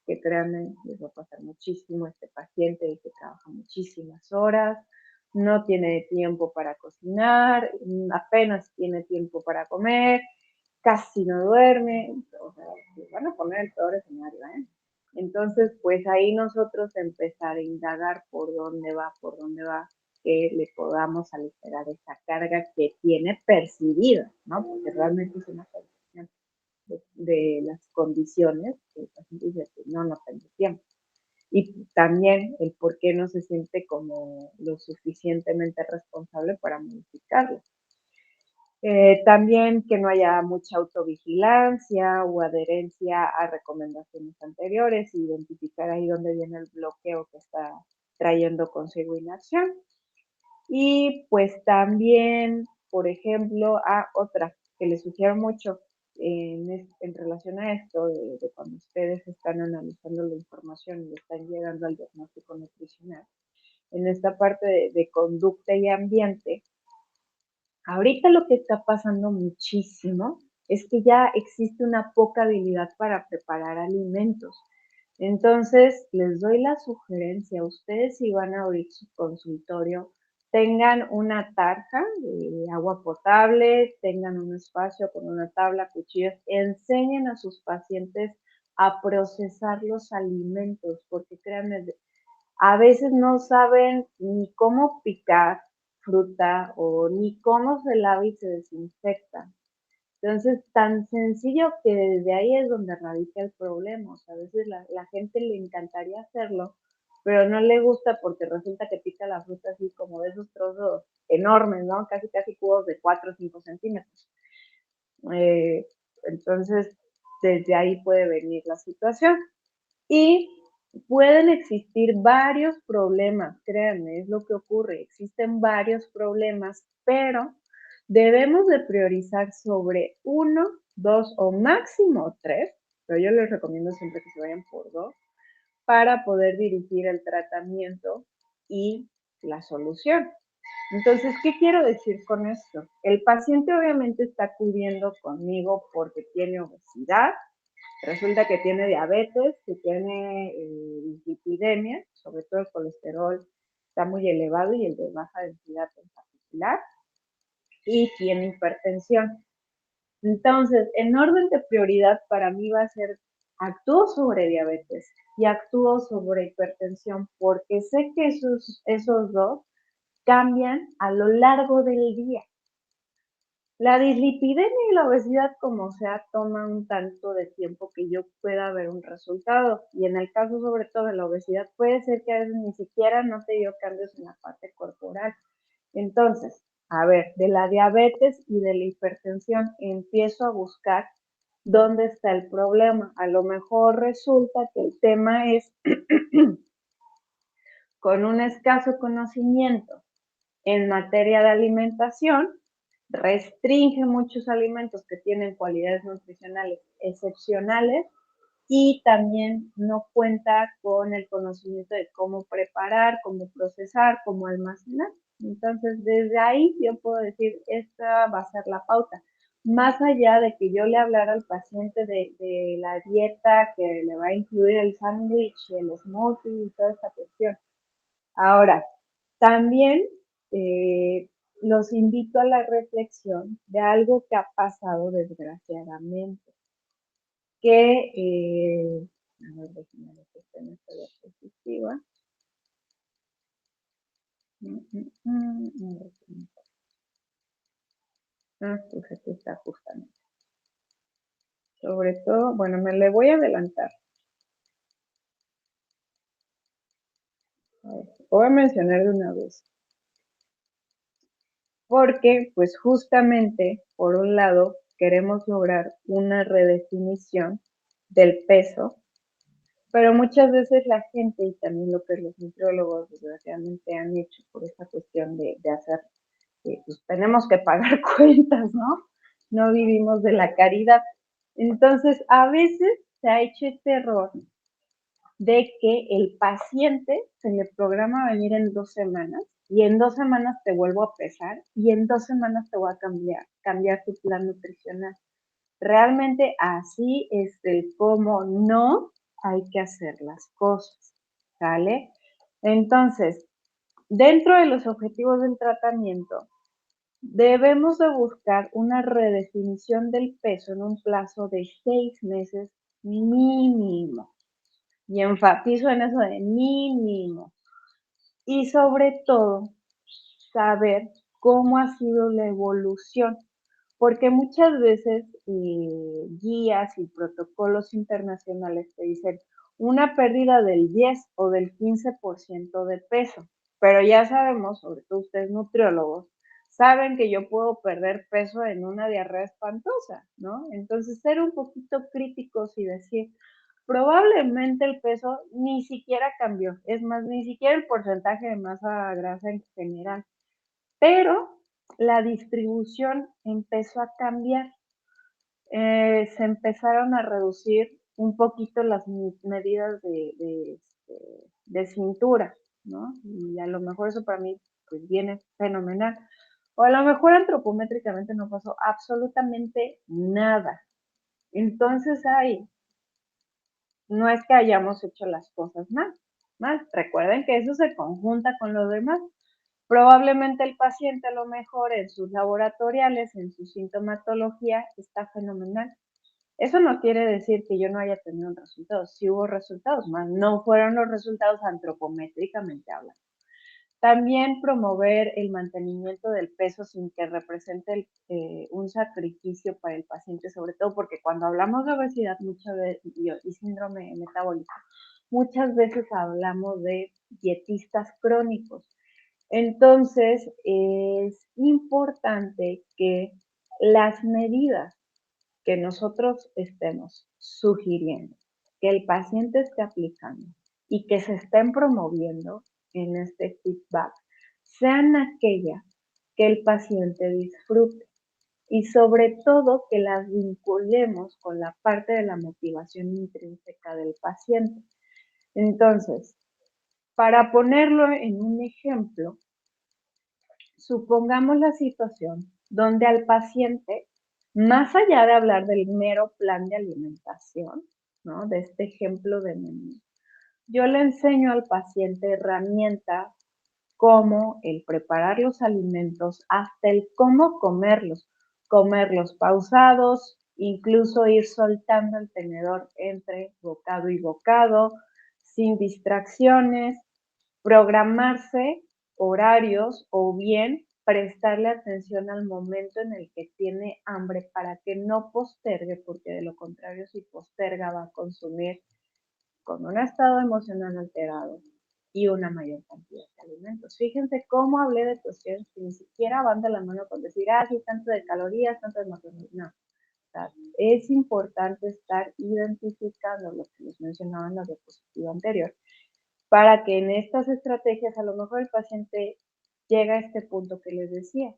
que créanme, les va a pasar muchísimo. Este paciente que trabaja muchísimas horas, no tiene tiempo para cocinar, apenas tiene tiempo para comer, casi no duerme, o sea, les van a poner el peor escenario, ¿eh? Entonces, pues ahí nosotros empezar a indagar por dónde va, que le podamos aligerar esa carga que tiene percibida, ¿no? Porque realmente es una percepción de las condiciones que el paciente dice que no tengo tiempo. y también el por qué no se siente como lo suficientemente responsable para modificarlo. También que no haya mucha autovigilancia o adherencia a recomendaciones anteriores, identificar ahí dónde viene el bloqueo que está trayendo consigo inacción. Y pues también, por ejemplo, a otra que les sugiero mucho en relación a esto, de cuando ustedes están analizando la información y están llegando al diagnóstico nutricional, en esta parte de conducta y ambiente, ahorita lo que está pasando muchísimo es que ya existe una poca habilidad para preparar alimentos. Entonces, les doy la sugerencia, ustedes si van a abrir su consultorio, tengan una tarja de agua potable, tengan un espacio con una tabla, cuchillos, enseñen a sus pacientes a procesar los alimentos, porque créanme, a veces no saben ni cómo picar fruta o ni cómo se lava y se desinfecta. Entonces, tan sencillo que desde ahí es donde radica el problema. O sea, a veces la gente le encantaría hacerlo, pero no le gusta porque resulta que pica la fruta así como de esos trozos enormes, ¿no? Casi, casi cubos de 4 o 5 centímetros. Eh, entonces, desde ahí puede venir la situación. Y pueden existir varios problemas, créanme, es lo que ocurre. Existen varios problemas, pero debemos de priorizar sobre uno, dos o máximo tres, pero yo les recomiendo siempre que se vayan por dos, para poder dirigir el tratamiento y la solución. Entonces, ¿qué quiero decir con esto? El paciente obviamente está acudiendo conmigo porque tiene obesidad, resulta que tiene diabetes, que tiene dislipidemia, sobre todo el colesterol está muy elevado y el de baja densidad en particular, y tiene hipertensión. Entonces, en orden de prioridad para mí va a ser, actúo sobre diabetes y actúo sobre hipertensión porque sé que esos dos cambian a lo largo del día. La dislipidemia y la obesidad, como sea, toma un tanto de tiempo que yo pueda ver un resultado. Y en el caso, sobre todo de la obesidad, puede ser que a veces ni siquiera no te dio cambios en la parte corporal. Entonces, a ver, de la diabetes y de la hipertensión empiezo a buscar dónde está el problema. A lo mejor resulta que el tema es con un escaso conocimiento en materia de alimentación, restringe muchos alimentos que tienen cualidades nutricionales excepcionales y también no cuenta con el conocimiento de cómo preparar, cómo procesar, cómo almacenar. Entonces, desde ahí yo puedo decir, esta va a ser la pauta. Más allá de que yo le hablara al paciente de la dieta que le va a incluir el sándwich, el smoothie y toda esta cuestión. Ahora, también los invito a la reflexión de algo que ha pasado desgraciadamente, que, a ver, déjenme ver que está en esta diapositiva. Pues aquí está justamente. Sobre todo, bueno, me le voy a adelantar. A ver, voy a mencionar de una vez. Porque, pues justamente, por un lado, queremos lograr una redefinición del peso, pero muchas veces la gente, y también lo que los nutriólogos desgraciadamente han hecho por esta cuestión de hacer, pues tenemos que pagar cuentas, ¿no? No vivimos de la caridad. Entonces, a veces se ha hecho este error de que el paciente se le programa venir en 2 semanas y en 2 semanas te vuelvo a pesar y en 2 semanas te voy a cambiar tu plan nutricional. Realmente así es como no hay que hacer las cosas, ¿sale? Entonces, dentro de los objetivos del tratamiento, debemos de buscar una redefinición del peso en un plazo de 6 meses mínimo. Y enfatizo en eso de mínimo. Y sobre todo, saber cómo ha sido la evolución, porque muchas veces guías y protocolos internacionales te dicen, una pérdida del 10 o del 15% de peso. Pero ya sabemos, sobre todo ustedes nutriólogos, saben que yo puedo perder peso en una diarrea espantosa, ¿no? Entonces, ser un poquito críticos y decir, probablemente el peso ni siquiera cambió, es más, ni siquiera el porcentaje de masa grasa en general, pero la distribución empezó a cambiar. Se empezaron a reducir un poquito las medidas de cintura, ¿no? Y a lo mejor eso para mí pues viene fenomenal. O a lo mejor antropométricamente no pasó absolutamente nada. Entonces ahí no es que hayamos hecho las cosas mal. Recuerden que eso se conjunta con lo demás. Probablemente el paciente a lo mejor en sus laboratoriales, en su sintomatología, está fenomenal. Eso no quiere decir que yo no haya tenido un resultado. Sí hubo resultados, más no fueron los resultados antropométricamente hablando. También promover el mantenimiento del peso sin que represente un sacrificio para el paciente, sobre todo porque cuando hablamos de obesidad muchas veces, y síndrome metabólico, muchas veces hablamos de dietistas crónicos. Entonces, es importante que las medidas que nosotros estemos sugiriendo, que el paciente esté aplicando y que se estén promoviendo en este feedback, sean aquellas que el paciente disfrute y sobre todo que las vinculemos con la parte de la motivación intrínseca del paciente. Entonces, para ponerlo en un ejemplo, supongamos la situación donde al paciente, más allá de hablar del mero plan de alimentación, ¿no? De este ejemplo de menú, yo le enseño al paciente herramientas como el preparar los alimentos, hasta el cómo comerlos pausados, incluso ir soltando el tenedor entre bocado y bocado, sin distracciones, programarse horarios o bien prestarle atención al momento en el que tiene hambre para que no postergue, porque de lo contrario, si posterga va a consumir con un estado emocional alterado y una mayor cantidad de alimentos. Fíjense cómo hablé de cuestiones que ni siquiera van de la mano con decir, sí, tanto de calorías, tanto de macronutrientes. No. O sea, es importante estar identificando lo que les mencionaba en la diapositiva anterior, para que en estas estrategias a lo mejor el paciente llega a este punto que les decía,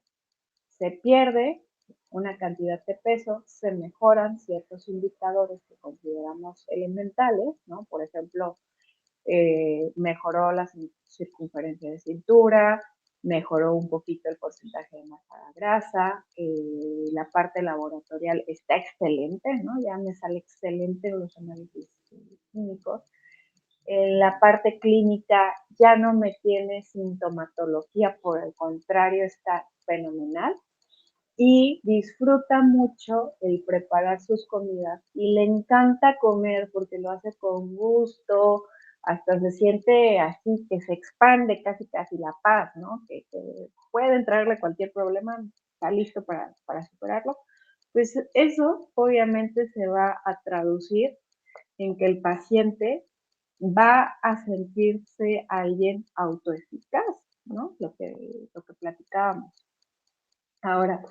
se pierde una cantidad de peso, se mejoran ciertos indicadores que consideramos elementales, ¿no? Por ejemplo, mejoró la circunferencia de cintura, mejoró un poquito el porcentaje de masa grasa, la parte laboratorial está excelente, ¿no? Ya me sale excelente los análisis químicos. En la parte clínica ya no me tiene sintomatología, por el contrario, está fenomenal y disfruta mucho el preparar sus comidas y le encanta comer porque lo hace con gusto, hasta se siente así que se expande casi la paz, ¿no? Que puede entrarle cualquier problema, está listo para superarlo. Pues eso obviamente se va a traducir en que el paciente va a sentirse alguien autoeficaz, ¿no? Lo que platicábamos. Ahora,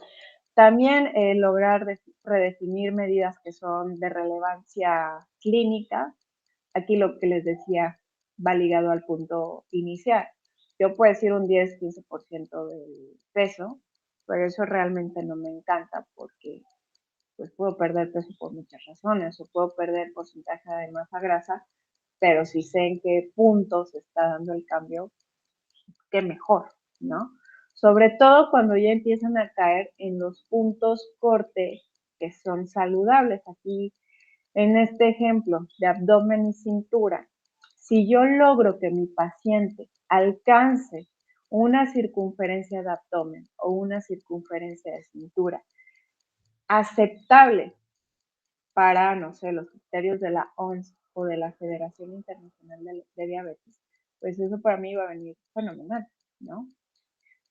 también lograr redefinir medidas que son de relevancia clínica. Aquí lo que les decía va ligado al punto inicial. Yo puedo decir un 10-15% del peso, pero eso realmente no me encanta porque pues puedo perder peso por muchas razones, o puedo perder porcentaje de masa grasa, pero si sé en qué punto se está dando el cambio, qué mejor, ¿no? Sobre todo cuando ya empiezan a caer en los puntos corte que son saludables. Aquí, en este ejemplo de abdomen y cintura, si yo logro que mi paciente alcance una circunferencia de abdomen o una circunferencia de cintura aceptable para, no sé, los criterios de la OMS o de la Federación Internacional de Diabetes, pues eso para mí va a venir fenomenal, ¿no?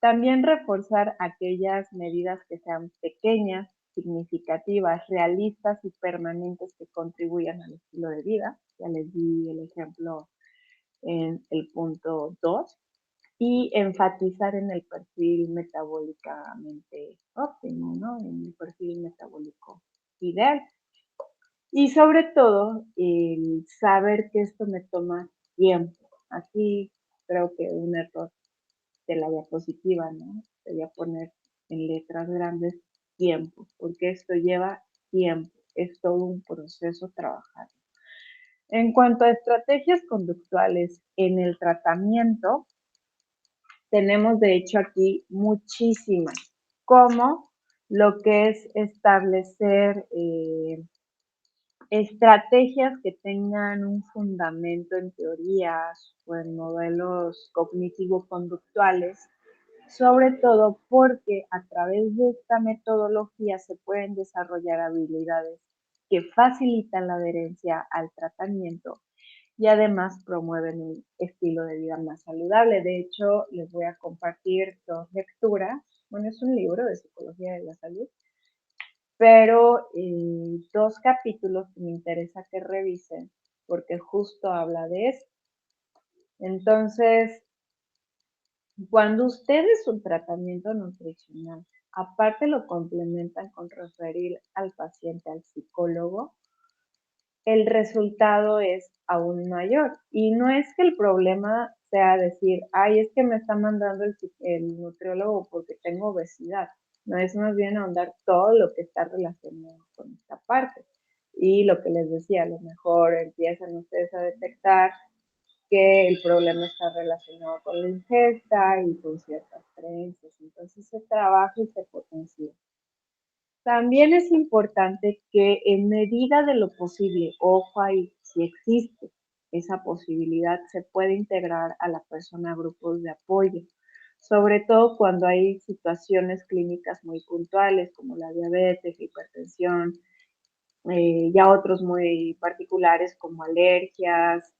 También reforzar aquellas medidas que sean pequeñas, significativas, realistas y permanentes que contribuyan al estilo de vida. Ya les di el ejemplo en el punto 2 y enfatizar en el perfil metabólicamente óptimo, ¿no? En el perfil metabólico ideal. Y sobre todo, el saber que esto me toma tiempo. Aquí creo que un error de la diapositiva, ¿no? Sería poner en letras grandes tiempo, porque esto lleva tiempo, es todo un proceso trabajar. En cuanto a estrategias conductuales en el tratamiento, tenemos de hecho aquí muchísimas, como lo que es establecer estrategias que tengan un fundamento en teorías o en modelos cognitivo-conductuales, sobre todo porque a través de esta metodología se pueden desarrollar habilidades que facilitan la adherencia al tratamiento y además promueven un estilo de vida más saludable. De hecho, les voy a compartir dos lecturas. Bueno, es un libro de psicología de la salud, pero dos capítulos que me interesa que revisen porque justo habla de eso. Entonces, cuando ustedes su tratamiento nutricional, aparte lo complementan con referir al paciente al psicólogo, el resultado es aún mayor. Y no es que el problema sea decir, ay, es que me está mandando el nutriólogo porque tengo obesidad. No, es más bien ahondar todo lo que está relacionado con esta parte. Y lo que les decía, a lo mejor empiezan ustedes a detectar que el problema está relacionado con la ingesta y con ciertas creencias. Entonces se trabaja y se potencia. También es importante que en medida de lo posible, ojo ahí, si existe esa posibilidad, se puede integrar a la persona a grupos de apoyo, sobre todo cuando hay situaciones clínicas muy puntuales como la diabetes, la hipertensión, ya otros muy particulares como alergias,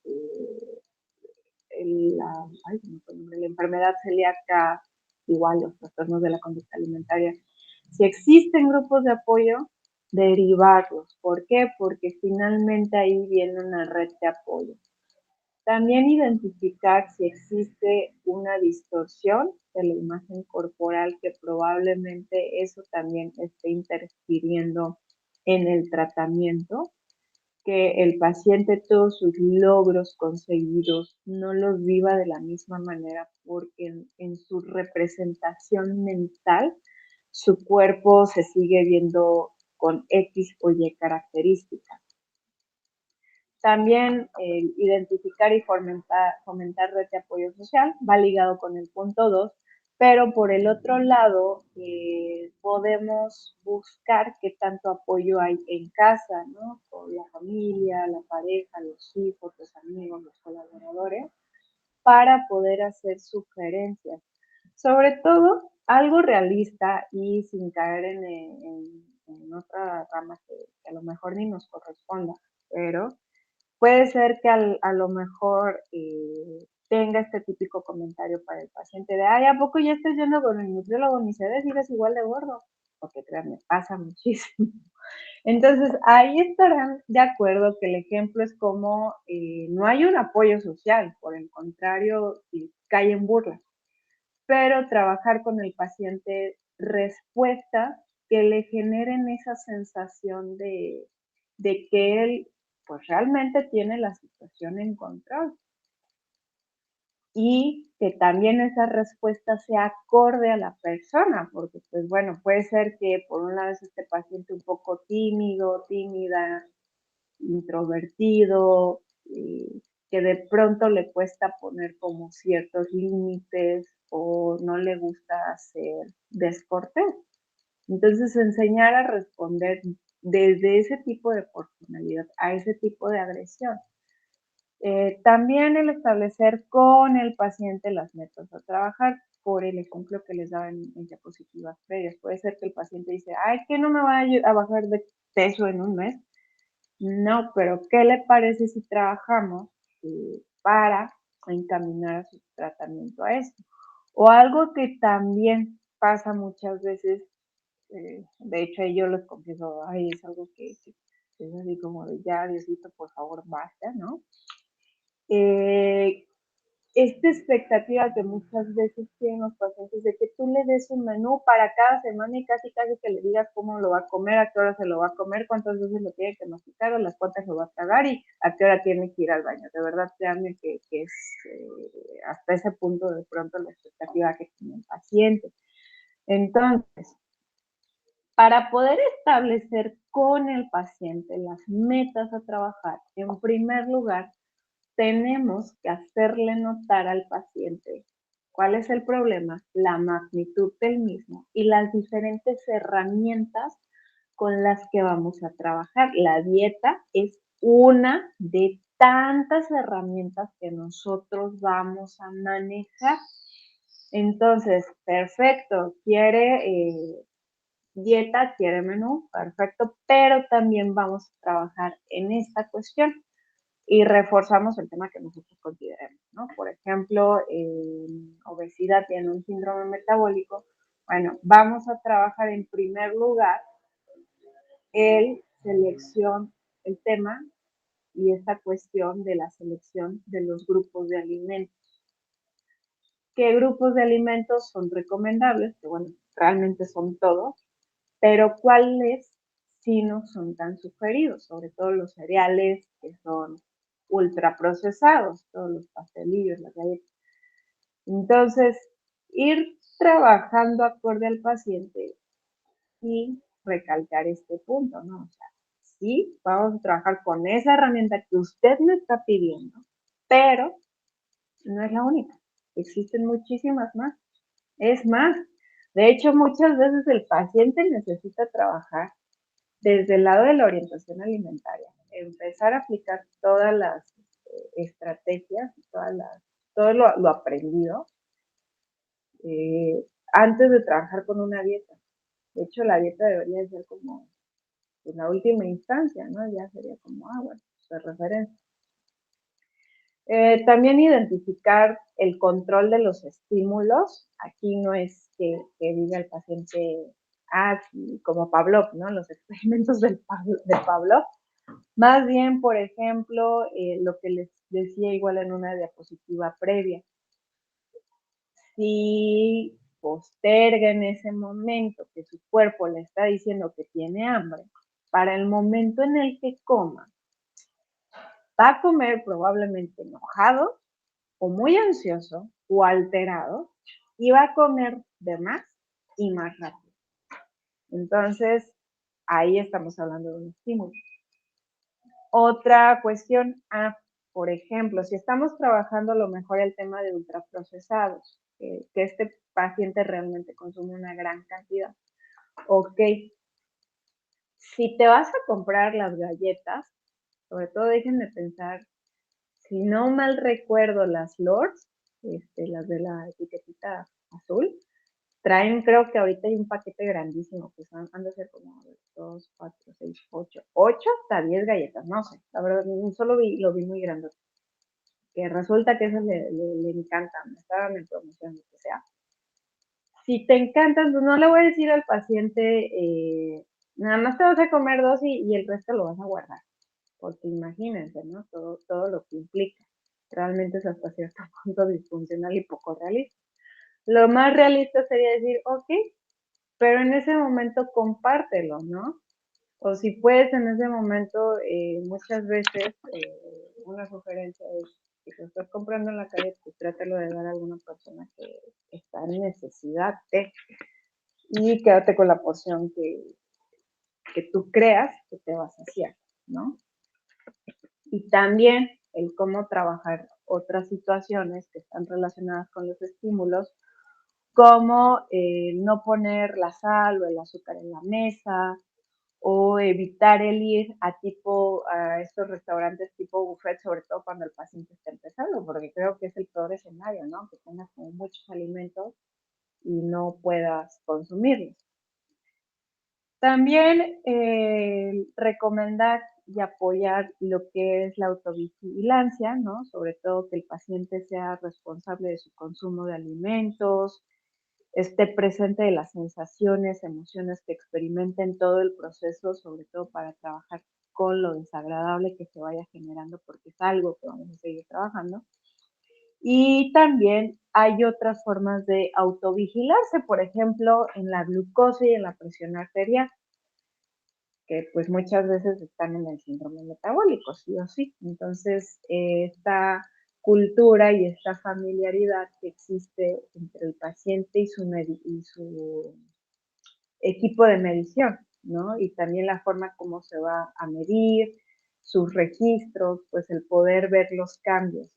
la enfermedad celíaca, igual los trastornos de la conducta alimentaria. Si existen grupos de apoyo, derivarlos. ¿Por qué? Porque finalmente ahí viene una red de apoyo. También identificar si existe una distorsión de la imagen corporal, que probablemente eso también esté interfiriendo en el tratamiento, que el paciente todos sus logros conseguidos no los viva de la misma manera, porque en su representación mental su cuerpo se sigue viendo con X o Y características. También identificar y fomentar red de apoyo social va ligado con el punto 2, pero por el otro lado podemos buscar qué tanto apoyo hay en casa, ¿no? Con la familia, la pareja, los hijos, los amigos, los colaboradores, para poder hacer sugerencias. Sobre todo, algo realista y sin caer en otra rama que a lo mejor ni nos corresponda, pero puede ser que a lo mejor tenga este típico comentario para el paciente de, ay, ¿a poco ya estás yendo con el nutriólogo? Ni se ve, sigues igual de gordo. Porque créanme, pasa muchísimo. Entonces, ahí estarán de acuerdo que el ejemplo es como no hay un apoyo social, por el contrario, cae en burla, pero trabajar con el paciente respuestas que le generen esa sensación de que él pues realmente tiene la situación en control y que también esa respuesta sea acorde a la persona, porque pues bueno, puede ser que por un lado es este paciente un poco tímido, tímida, introvertido, que de pronto le cuesta poner como ciertos límites o no le gusta ser descortés. Entonces, enseñar a responder desde ese tipo de personalidad a ese tipo de agresión. También el establecer con el paciente las metas a trabajar, por el ejemplo que les daba en diapositivas previas. Puede ser que el paciente dice, ay, que no me va a bajar de peso en un mes. No, pero ¿qué le parece si trabajamos para encaminar a su tratamiento a esto? O algo que también pasa muchas veces De hecho, yo les confieso, ay, es algo que es así como de ya, Diosito, por favor, basta, ¿no? Esta expectativa que muchas veces tienen los pacientes de que tú le des un menú para cada semana y casi que le digas cómo lo va a comer, a qué hora se lo va a comer, cuántas veces lo tiene que masticar o las cuantas lo va a tragar y a qué hora tiene que ir al baño. De verdad, créanme que es hasta ese punto de pronto la expectativa que tiene el paciente. Entonces, para poder establecer con el paciente las metas a trabajar, en primer lugar, tenemos que hacerle notar al paciente cuál es el problema, la magnitud del mismo y las diferentes herramientas con las que vamos a trabajar. La dieta es una de tantas herramientas que nosotros vamos a manejar. Entonces, perfecto, quiere dieta, quiere menú, perfecto, pero también vamos a trabajar en esta cuestión y reforzamos el tema que nosotros consideremos, ¿no? Por ejemplo, obesidad tiene un síndrome metabólico. Bueno, vamos a trabajar en primer lugar el tema y esta cuestión de la selección de los grupos de alimentos. ¿Qué grupos de alimentos son recomendables? Que bueno, realmente son todos, pero ¿cuáles sí no son tan sugeridos? Sobre todo los cereales que son ultraprocesados, todos los pastelillos, las galletas. Entonces, ir trabajando acorde al paciente y recalcar este punto, ¿no? O sea, sí, vamos a trabajar con esa herramienta que usted me está pidiendo, pero no es la única. Existen muchísimas más. Es más, de hecho, muchas veces el paciente necesita trabajar desde el lado de la orientación alimentaria, empezar a aplicar todas las estrategias, todo lo aprendido antes de trabajar con una dieta. De hecho, la dieta debería ser como pues, la última instancia, ¿no? Ya sería como, bueno, de referencia. También identificar el control de los estímulos. Aquí no es que diga el paciente, como Pavlov, ¿no? Los experimentos de Pavlov. Más bien, por ejemplo, lo que les decía igual en una diapositiva previa. Si posterga en ese momento que su cuerpo le está diciendo que tiene hambre, para el momento en el que coma, va a comer probablemente enojado o muy ansioso o alterado y va a comer de más y más rápido. Entonces, ahí estamos hablando de un estímulo. Otra cuestión, por ejemplo, si estamos trabajando a lo mejor el tema de ultraprocesados, que este paciente realmente consume una gran cantidad. Ok, si te vas a comprar las galletas, sobre todo déjenme pensar, si no mal recuerdo, las Lords, las de la etiquetita azul, traen, creo que ahorita hay un paquete grandísimo, que han de ser como 2, 4, 6, 8 hasta 10 galletas, no sé, la verdad, solo lo vi muy grande. Que resulta que eso le encantan, estaban en promoción, lo que sea. Si te encantan, pues no le voy a decir al paciente, nada más te vas a comer 2 y el resto lo vas a guardar, porque imagínense, ¿no? Todo lo que implica. Realmente es hasta cierto punto disfuncional y poco realista. Lo más realista sería decir, ok, pero en ese momento compártelo, ¿no? O si puedes en ese momento, muchas veces una sugerencia es que si estás comprando en la calle, pues trátalo de dar a alguna persona que está en necesidad de, y quédate con la porción que tú creas que te va a saciar, ¿no? Y también el cómo trabajar otras situaciones que están relacionadas con los estímulos, como no poner la sal o el azúcar en la mesa, o evitar el ir a estos restaurantes tipo buffet, sobre todo cuando el paciente está empezando, porque creo que es el peor escenario, ¿no? Que tengas como muchos alimentos y no puedas consumirlos. También recomendar y apoyar lo que es la autovigilancia, ¿no? Sobre todo que el paciente sea responsable de su consumo de alimentos, esté presente de las sensaciones, emociones que experimenten todo el proceso, sobre todo para trabajar con lo desagradable que se vaya generando, porque es algo que vamos a seguir trabajando. Y también hay otras formas de autovigilarse, por ejemplo, en la glucosa y en la presión arterial, que pues muchas veces están en el síndrome metabólico, sí o sí. Entonces, esta cultura y esta familiaridad que existe entre el paciente y su equipo de medición, ¿no? Y también la forma como se va a medir, sus registros, pues el poder ver los cambios.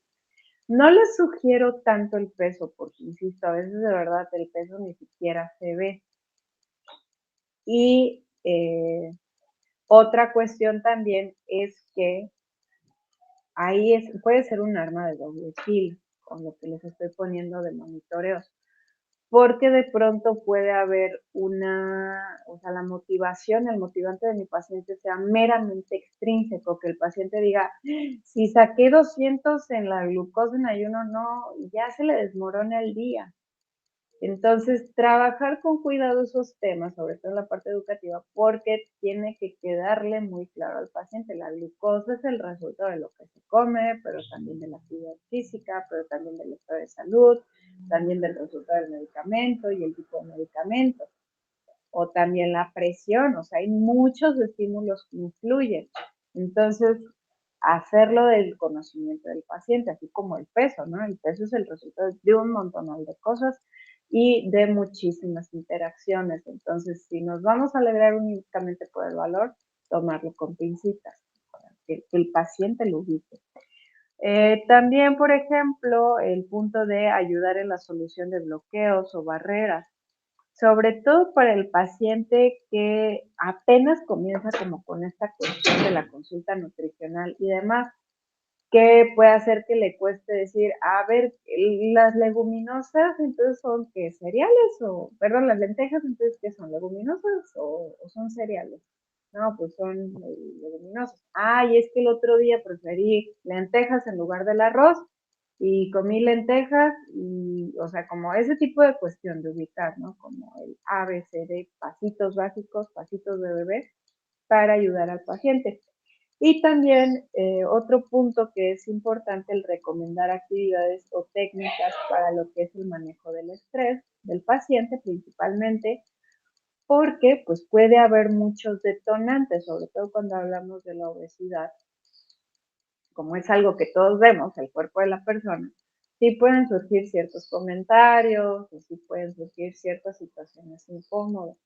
No les sugiero tanto el peso, porque insisto, a veces de verdad el peso ni siquiera se ve. Y otra cuestión también es que ahí puede ser un arma de doble filo, con lo que les estoy poniendo de monitoreos, porque de pronto puede haber o sea, la motivación, el motivante de mi paciente sea meramente extrínseco, que el paciente diga, si saqué 200 en la glucosa en ayuno, no, ya se le desmorona el día. Entonces, trabajar con cuidado esos temas, sobre todo en la parte educativa, porque tiene que quedarle muy claro al paciente. La glucosa es el resultado de lo que se come, pero también de la actividad física, pero también del estado de salud, también del resultado del medicamento y el tipo de medicamento. O también la presión, o sea, hay muchos estímulos que influyen. Entonces, hacerlo del conocimiento del paciente, así como el peso, ¿no? El peso es el resultado de un montón de cosas y de muchísimas interacciones. Entonces, si nos vamos a alegrar únicamente por el valor, tomarlo con pincitas, para que el paciente lo ubique. También, por ejemplo, el punto de ayudar en la solución de bloqueos o barreras, sobre todo para el paciente que apenas comienza como con esta cuestión de la consulta nutricional y demás, que puede hacer que le cueste decir, a ver, las leguminosas entonces son qué, cereales o, perdón, las lentejas entonces qué son, leguminosas o son cereales. No, pues son leguminosas. Ah, y es que el otro día preferí lentejas en lugar del arroz y comí lentejas y, o sea, como ese tipo de cuestión de ubicar, ¿no? Como el ABCD, pasitos básicos, pasitos de bebé, para ayudar al paciente. Y también otro punto que es importante, el recomendar actividades o técnicas para lo que es el manejo del estrés del paciente principalmente, porque pues puede haber muchos detonantes, sobre todo cuando hablamos de la obesidad, como es algo que todos vemos, el cuerpo de la persona, sí pueden surgir ciertos comentarios, o sí pueden surgir ciertas situaciones incómodas.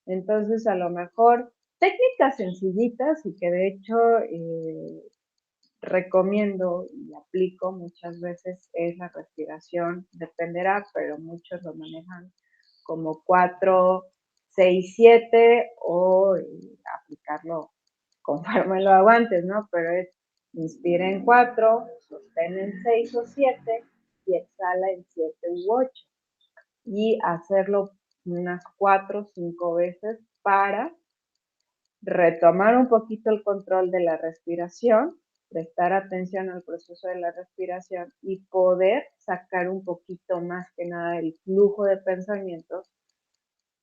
Entonces, a lo mejor técnicas sencillitas y que de hecho recomiendo y aplico muchas veces es la respiración, dependerá, pero muchos lo manejan como 4, 6, 7 o aplicarlo conforme lo aguantes, ¿no? Pero es inspira en 4, sostén en 6 o 7 y exhala en 7 u 8. Y hacerlo unas 4 o 5 veces para retomar un poquito el control de la respiración, prestar atención al proceso de la respiración y poder sacar un poquito más que nada el flujo de pensamientos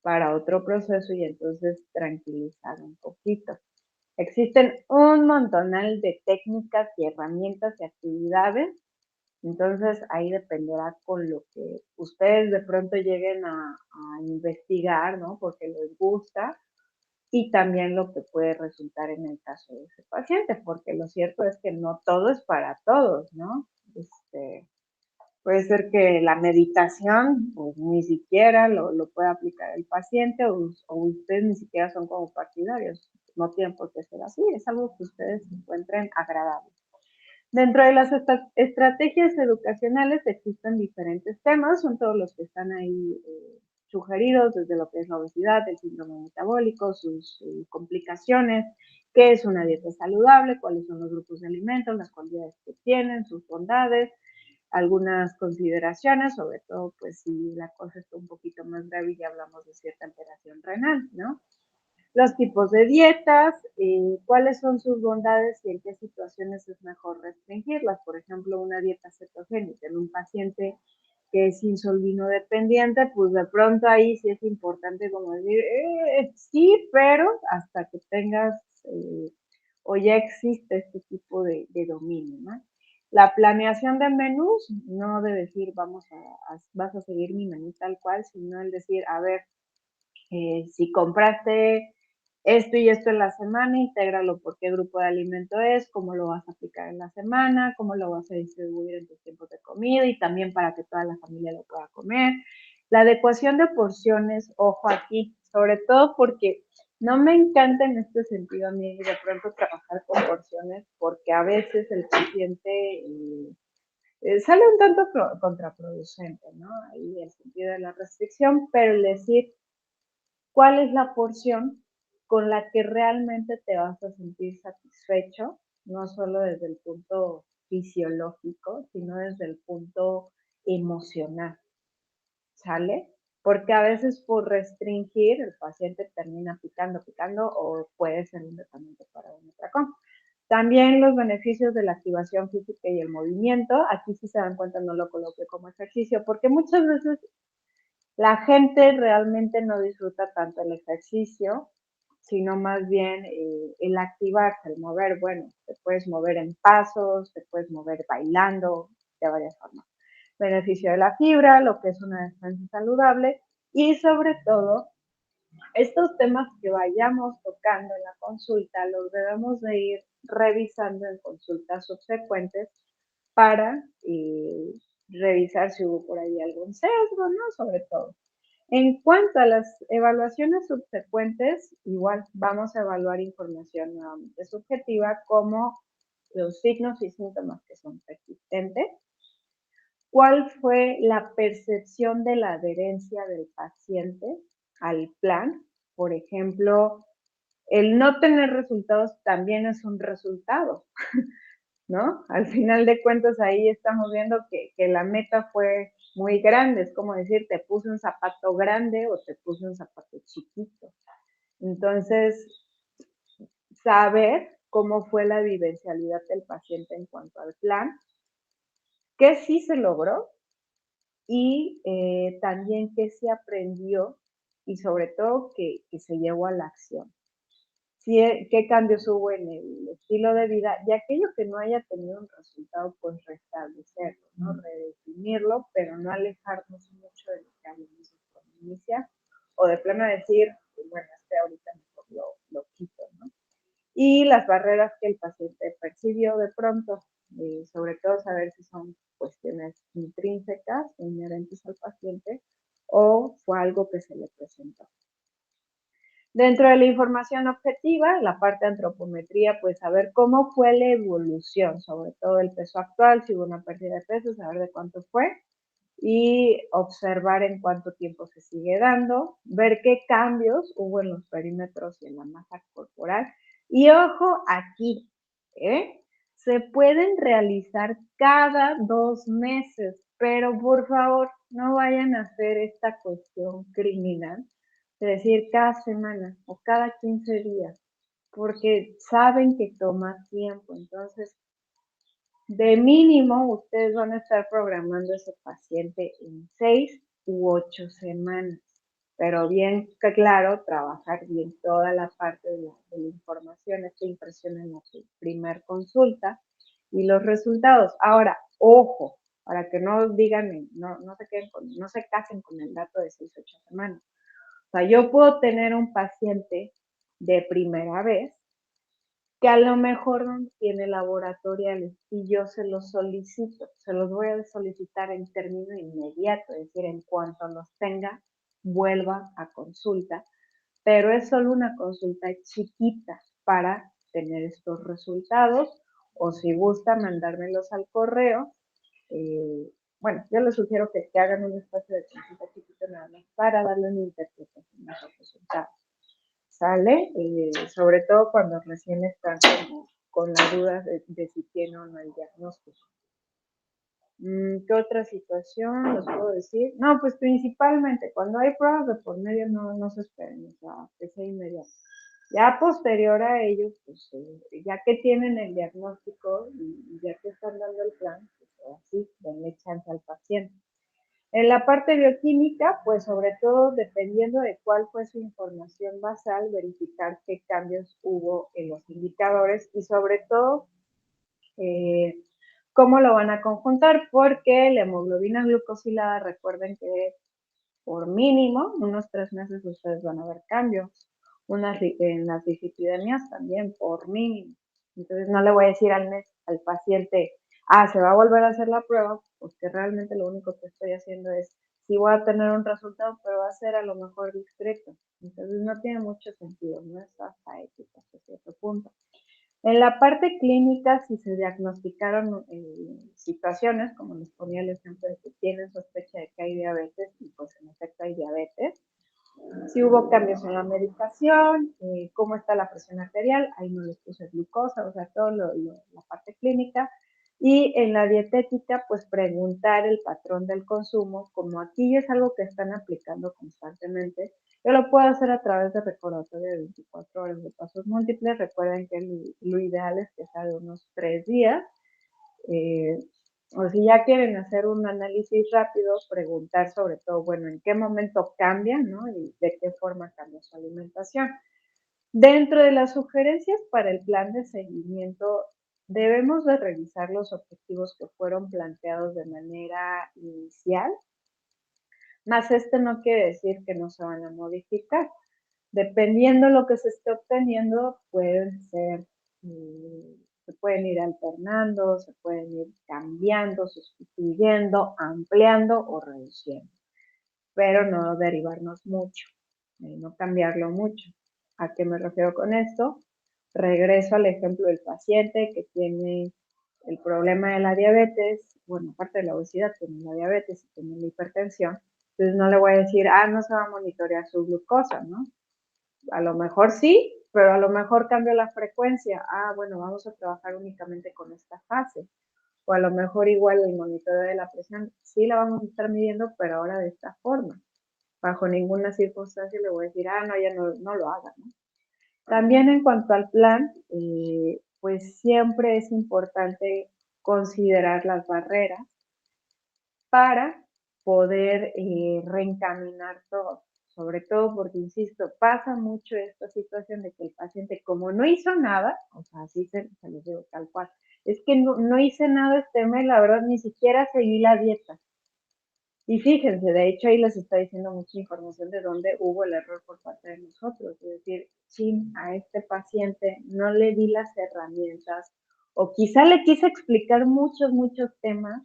para otro proceso y entonces tranquilizar un poquito. Existen un montonal de técnicas y herramientas y actividades, entonces ahí dependerá con lo que ustedes de pronto lleguen a investigar, ¿no? Porque les gusta y también lo que puede resultar en el caso de ese paciente, porque lo cierto es que no todo es para todos, ¿no? Puede ser que la meditación, pues ni siquiera lo pueda aplicar el paciente o ustedes ni siquiera son como partidarios. No tienen por qué ser así, es algo que ustedes encuentren agradable. Dentro de las estrategias educacionales existen diferentes temas, son todos los que están ahí sugeridos, desde lo que es la obesidad, el síndrome metabólico, sus complicaciones, qué es una dieta saludable, cuáles son los grupos de alimentos, las cualidades que tienen, sus bondades, algunas consideraciones, sobre todo pues si la cosa está un poquito más grave y ya hablamos de cierta alteración renal, ¿no? Los tipos de dietas, cuáles son sus bondades y en qué situaciones es mejor restringirlas. Por ejemplo, una dieta cetogénica en un paciente que es insulinodependiente, pues de pronto ahí sí es importante como decir, sí, pero hasta que tengas o ya existe este tipo de dominio, ¿no? La planeación de menús, no de decir vas a seguir mi menú tal cual, sino el decir, a ver, si compraste esto y esto en la semana, intégralo por qué grupo de alimento es, cómo lo vas a aplicar en la semana, cómo lo vas a distribuir en tus tiempos de comida y también para que toda la familia lo pueda comer. La adecuación de porciones, ojo aquí, sobre todo porque no me encanta en este sentido a mí de pronto trabajar con porciones porque a veces el paciente sale un tanto contraproducente, ¿no? Ahí el sentido de la restricción, pero el decir cuál es la porción con la que realmente te vas a sentir satisfecho, no solo desde el punto fisiológico, sino desde el punto emocional, ¿sale? Porque a veces por restringir el paciente termina picando o puede ser un tratamiento para un atracón. También los beneficios de la activación física y el movimiento, aquí si se dan cuenta no lo coloqué como ejercicio, porque muchas veces la gente realmente no disfruta tanto el ejercicio, sino más bien el activarse, el mover. Bueno, te puedes mover en pasos, te puedes mover bailando, de varias formas. Beneficio de la fibra, lo que es una defensa saludable y sobre todo, estos temas que vayamos tocando en la consulta los debemos de ir revisando en consultas subsecuentes para revisar si hubo por ahí algún sesgo, ¿no? Sobre todo. En cuanto a las evaluaciones subsecuentes, igual vamos a evaluar información nuevamente subjetiva como los signos y síntomas que son persistentes, cuál fue la percepción de la adherencia del paciente al plan. Por ejemplo, el no tener resultados también es un resultado, ¿no? Al final de cuentas ahí estamos viendo que la meta fue muy grande, es como decir, te puse un zapato grande o te puse un zapato chiquito. Entonces, saber cómo fue la vivencialidad del paciente en cuanto al plan, qué sí se logró y también qué se aprendió y sobre todo que se llevó a la acción. Qué cambios hubo en el estilo de vida y aquello que no haya tenido un resultado, pues restablecerlo, ¿no? Redefinirlo, pero no alejarnos mucho de lo que habíamos iniciar o de plano decir, bueno, ahorita mejor lo quito, ¿no? Y las barreras que el paciente percibió de pronto, sobre todo saber si son cuestiones intrínsecas, inherentes al paciente, o fue algo que se le presentó. Dentro de la información objetiva, la parte de antropometría, pues saber cómo fue la evolución, sobre todo el peso actual, si hubo una pérdida de peso, saber de cuánto fue y observar en cuánto tiempo se sigue dando, ver qué cambios hubo en los perímetros y en la masa corporal. Y ojo aquí, se pueden realizar cada 2 meses, pero por favor no vayan a hacer esta cuestión criminal es decir, cada semana o cada 15 días, porque saben que toma tiempo. Entonces, de mínimo, ustedes van a estar programando a ese paciente en 6 u 8 semanas. Pero bien claro, trabajar bien toda la parte de la información, esta impresión en la primer consulta y los resultados. Ahora, ojo, para que no digan, no se casen con el dato de 6 u 8 semanas. O sea, yo puedo tener un paciente de primera vez que a lo mejor no tiene laboratoriales y yo se los solicito, se los voy a solicitar en término inmediato, es decir, en cuanto los tenga, vuelva a consulta, pero es solo una consulta chiquita para tener estos resultados o si gusta mandármelos al correo, bueno, yo les sugiero que hagan un espacio de consulta chiquito nada más para darle una interpretación a los resultados. ¿Sale? Sobre todo cuando recién están como con la duda de si tiene o no el diagnóstico. ¿Qué otra situación les puedo decir? No, pues principalmente cuando hay pruebas de por medio no se esperen, o sea, que sea inmediato. Ya posterior a ello, pues ya que tienen el diagnóstico y ya que están dando el plan, pues así, denle chance al paciente. En la parte bioquímica, pues sobre todo dependiendo de cuál fue su información basal, verificar qué cambios hubo en los indicadores y sobre todo eh, cómo lo van a conjuntar, porque la hemoglobina glucosilada, recuerden que por mínimo, unos 3 meses ustedes van a ver cambios. En las dislipidemias también, por mínimo. Entonces no le voy a decir al paciente, se va a volver a hacer la prueba, porque realmente lo único que estoy haciendo es, sí voy a tener un resultado, pero va a ser a lo mejor discreto. Entonces no tiene mucho sentido, no es hasta ético hasta cierto punto. En la parte clínica, si se diagnosticaron situaciones, como les ponía el ejemplo de que tienen sospecha de que hay diabetes, y pues en efecto hay diabetes, si hubo cambios en la medicación, cómo está la presión arterial, ahí no les puse glucosa, o sea, todo la parte clínica. Y en la dietética, pues preguntar el patrón del consumo, como aquí es algo que están aplicando constantemente, yo lo puedo hacer a través de recordatorio de 24 horas de pasos múltiples. Recuerden que lo ideal es que sea de unos 3 días. Eh, o si ya quieren hacer un análisis rápido, preguntar sobre todo, bueno, en qué momento cambian, ¿no? Y de qué forma cambia su alimentación. Dentro de las sugerencias para el plan de seguimiento, debemos de revisar los objetivos que fueron planteados de manera inicial, más no quiere decir que no se van a modificar. Dependiendo lo que se esté obteniendo, pueden ser, se pueden ir alternando, se pueden ir cambiando, sustituyendo, ampliando o reduciendo, pero no derivarnos mucho, no cambiarlo mucho. ¿A qué me refiero con esto? Regreso al ejemplo del paciente que tiene el problema de la diabetes, bueno, aparte de la obesidad, tiene la diabetes y tiene la hipertensión, entonces no le voy a decir, no se va a monitorear su glucosa, ¿no? A lo mejor sí, pero a lo mejor cambio la frecuencia. Bueno, vamos a trabajar únicamente con esta fase. O a lo mejor igual el monitoreo de la presión, sí la vamos a estar midiendo, pero ahora de esta forma. Bajo ninguna circunstancia le voy a decir, no, ya no lo haga, ¿no? También en cuanto al plan, pues siempre es importante considerar las barreras para poder reencaminar todo. Sobre todo porque, insisto, pasa mucho esta situación de que el paciente, como no hizo nada, o sea, así se les digo tal cual, es que no hice nada este mes, la verdad, ni siquiera seguí la dieta. Y fíjense, de hecho ahí les está diciendo mucha información de dónde hubo el error por parte de nosotros. Es decir, a este paciente no le di las herramientas, o quizá le quise explicar muchos temas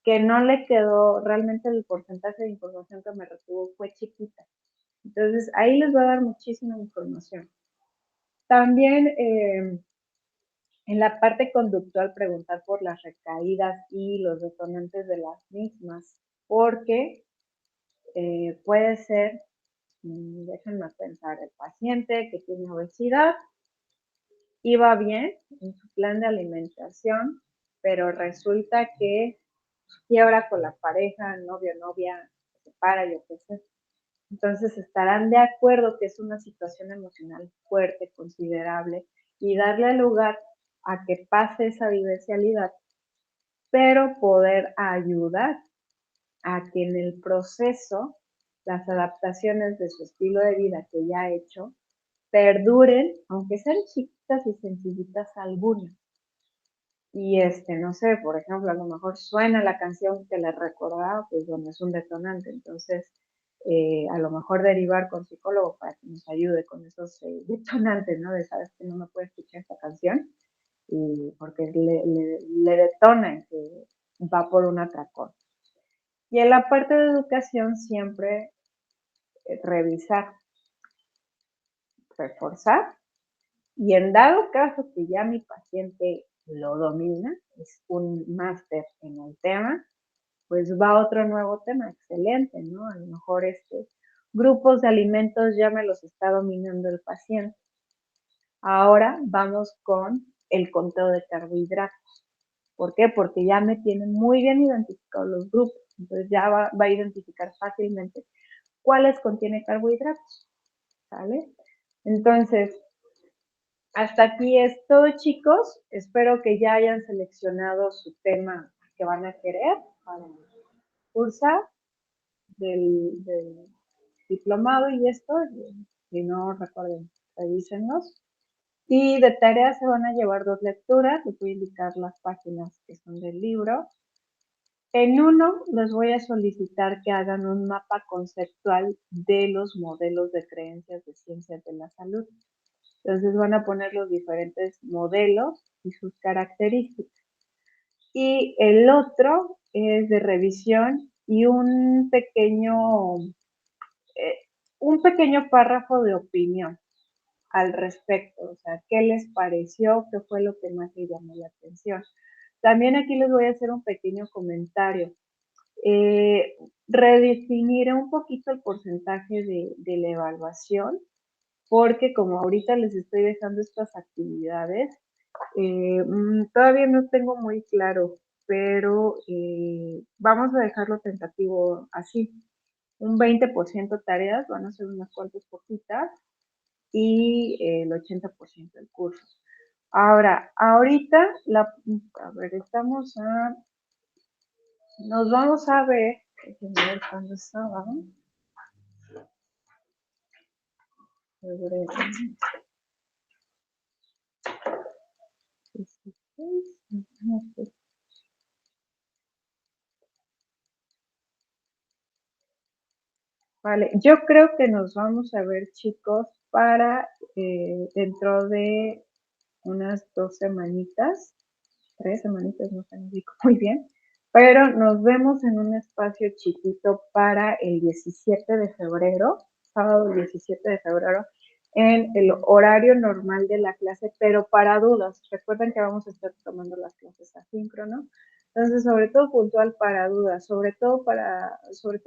que no le quedó, realmente el porcentaje de información que me retuvo fue chiquita. Entonces, ahí les va a dar muchísima información. También en la parte conductual, preguntar por las recaídas y los detonantes de las mismas, porque puede ser, déjenme pensar, el paciente que tiene obesidad iba bien en su plan de alimentación, pero resulta que quiebra con la pareja, novio, novia, se separa, yo qué sé. Entonces estarán de acuerdo que es una situación emocional fuerte, considerable, y darle lugar a que pase esa vivencialidad, pero poder ayudar a que en el proceso las adaptaciones de su estilo de vida que ya ha hecho perduren, aunque sean chiquitas y sencillitas algunas. Y no sé, por ejemplo, a lo mejor suena la canción que le recordaba, pues bueno, es un detonante. Entonces, a lo mejor derivar con psicólogo para que nos ayude con esos detonantes, ¿no? De sabes que no me puede escuchar esta canción, y porque le detona en que va por un atracón. Y en la parte de educación siempre revisar, reforzar, y en dado caso que ya mi paciente lo domina, es un máster en el tema, pues va otro nuevo tema, excelente, ¿no? A lo mejor grupos de alimentos ya me los está dominando el paciente. Ahora vamos con el conteo de carbohidratos. ¿Por qué? Porque ya me tienen muy bien identificados los grupos, entonces ya va a identificar fácilmente cuáles contienen carbohidratos, ¿sale? Entonces, hasta aquí es todo, chicos. Espero que ya hayan seleccionado su tema que van a querer para cursar. del diplomado y esto, si no recuerden, revísenlos. Y de tarea se van a llevar 2 lecturas, les voy a indicar las páginas que son del libro. En uno les voy a solicitar que hagan un mapa conceptual de los modelos de creencias de ciencias de la salud. Entonces van a poner los diferentes modelos y sus características. Y el otro es de revisión y un pequeño párrafo de opinión al respecto, o sea, qué les pareció, qué fue lo que más les llamó la atención. También aquí les voy a hacer un pequeño comentario. Redefiniré un poquito el porcentaje de la evaluación, porque como ahorita les estoy dejando estas actividades, todavía no tengo muy claro, pero vamos a dejarlo tentativo así. Un 20% tareas, van a ser unas cuantas poquitas, y el 80% del curso. Ahora, ahorita, a ver, nos vamos a ver, déjenme ver cuándo estaba, febrero, 16, vale, yo creo que nos vamos a ver, chicos, para dentro de unas 2 semanitas, 3 semanitas, no sé muy bien, pero nos vemos en un espacio chiquito para el 17 de febrero, sábado 17 de febrero, en el horario normal de la clase, pero para dudas. Recuerden que vamos a estar tomando las clases asíncrono. Entonces, sobre todo puntual para dudas, sobre todo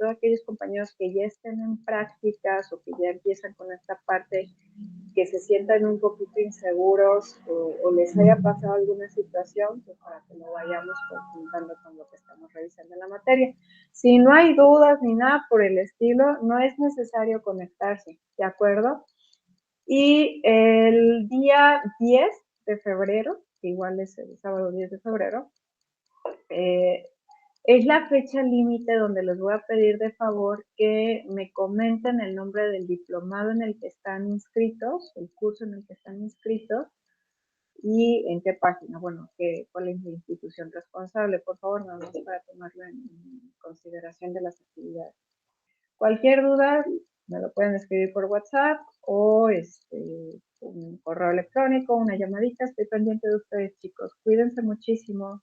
aquellos compañeros que ya estén en prácticas o que ya empiezan con esta parte, que se sientan un poquito inseguros o les haya pasado alguna situación, pues para que lo vayamos conjuntando con lo que estamos revisando en la materia. Si no hay dudas ni nada por el estilo, no es necesario conectarse, ¿de acuerdo? Y el día 10 de febrero, que igual es el sábado 10 de febrero, es la fecha límite donde les voy a pedir de favor que me comenten el nombre del diplomado en el que están inscritos, el curso en el que están inscritos y en qué página, bueno, cuál es la institución responsable, por favor, nada más para tomarlo en consideración de las actividades. Cualquier duda me lo pueden escribir por WhatsApp o un correo electrónico, una llamadita. Estoy pendiente de ustedes, chicos. Cuídense muchísimo.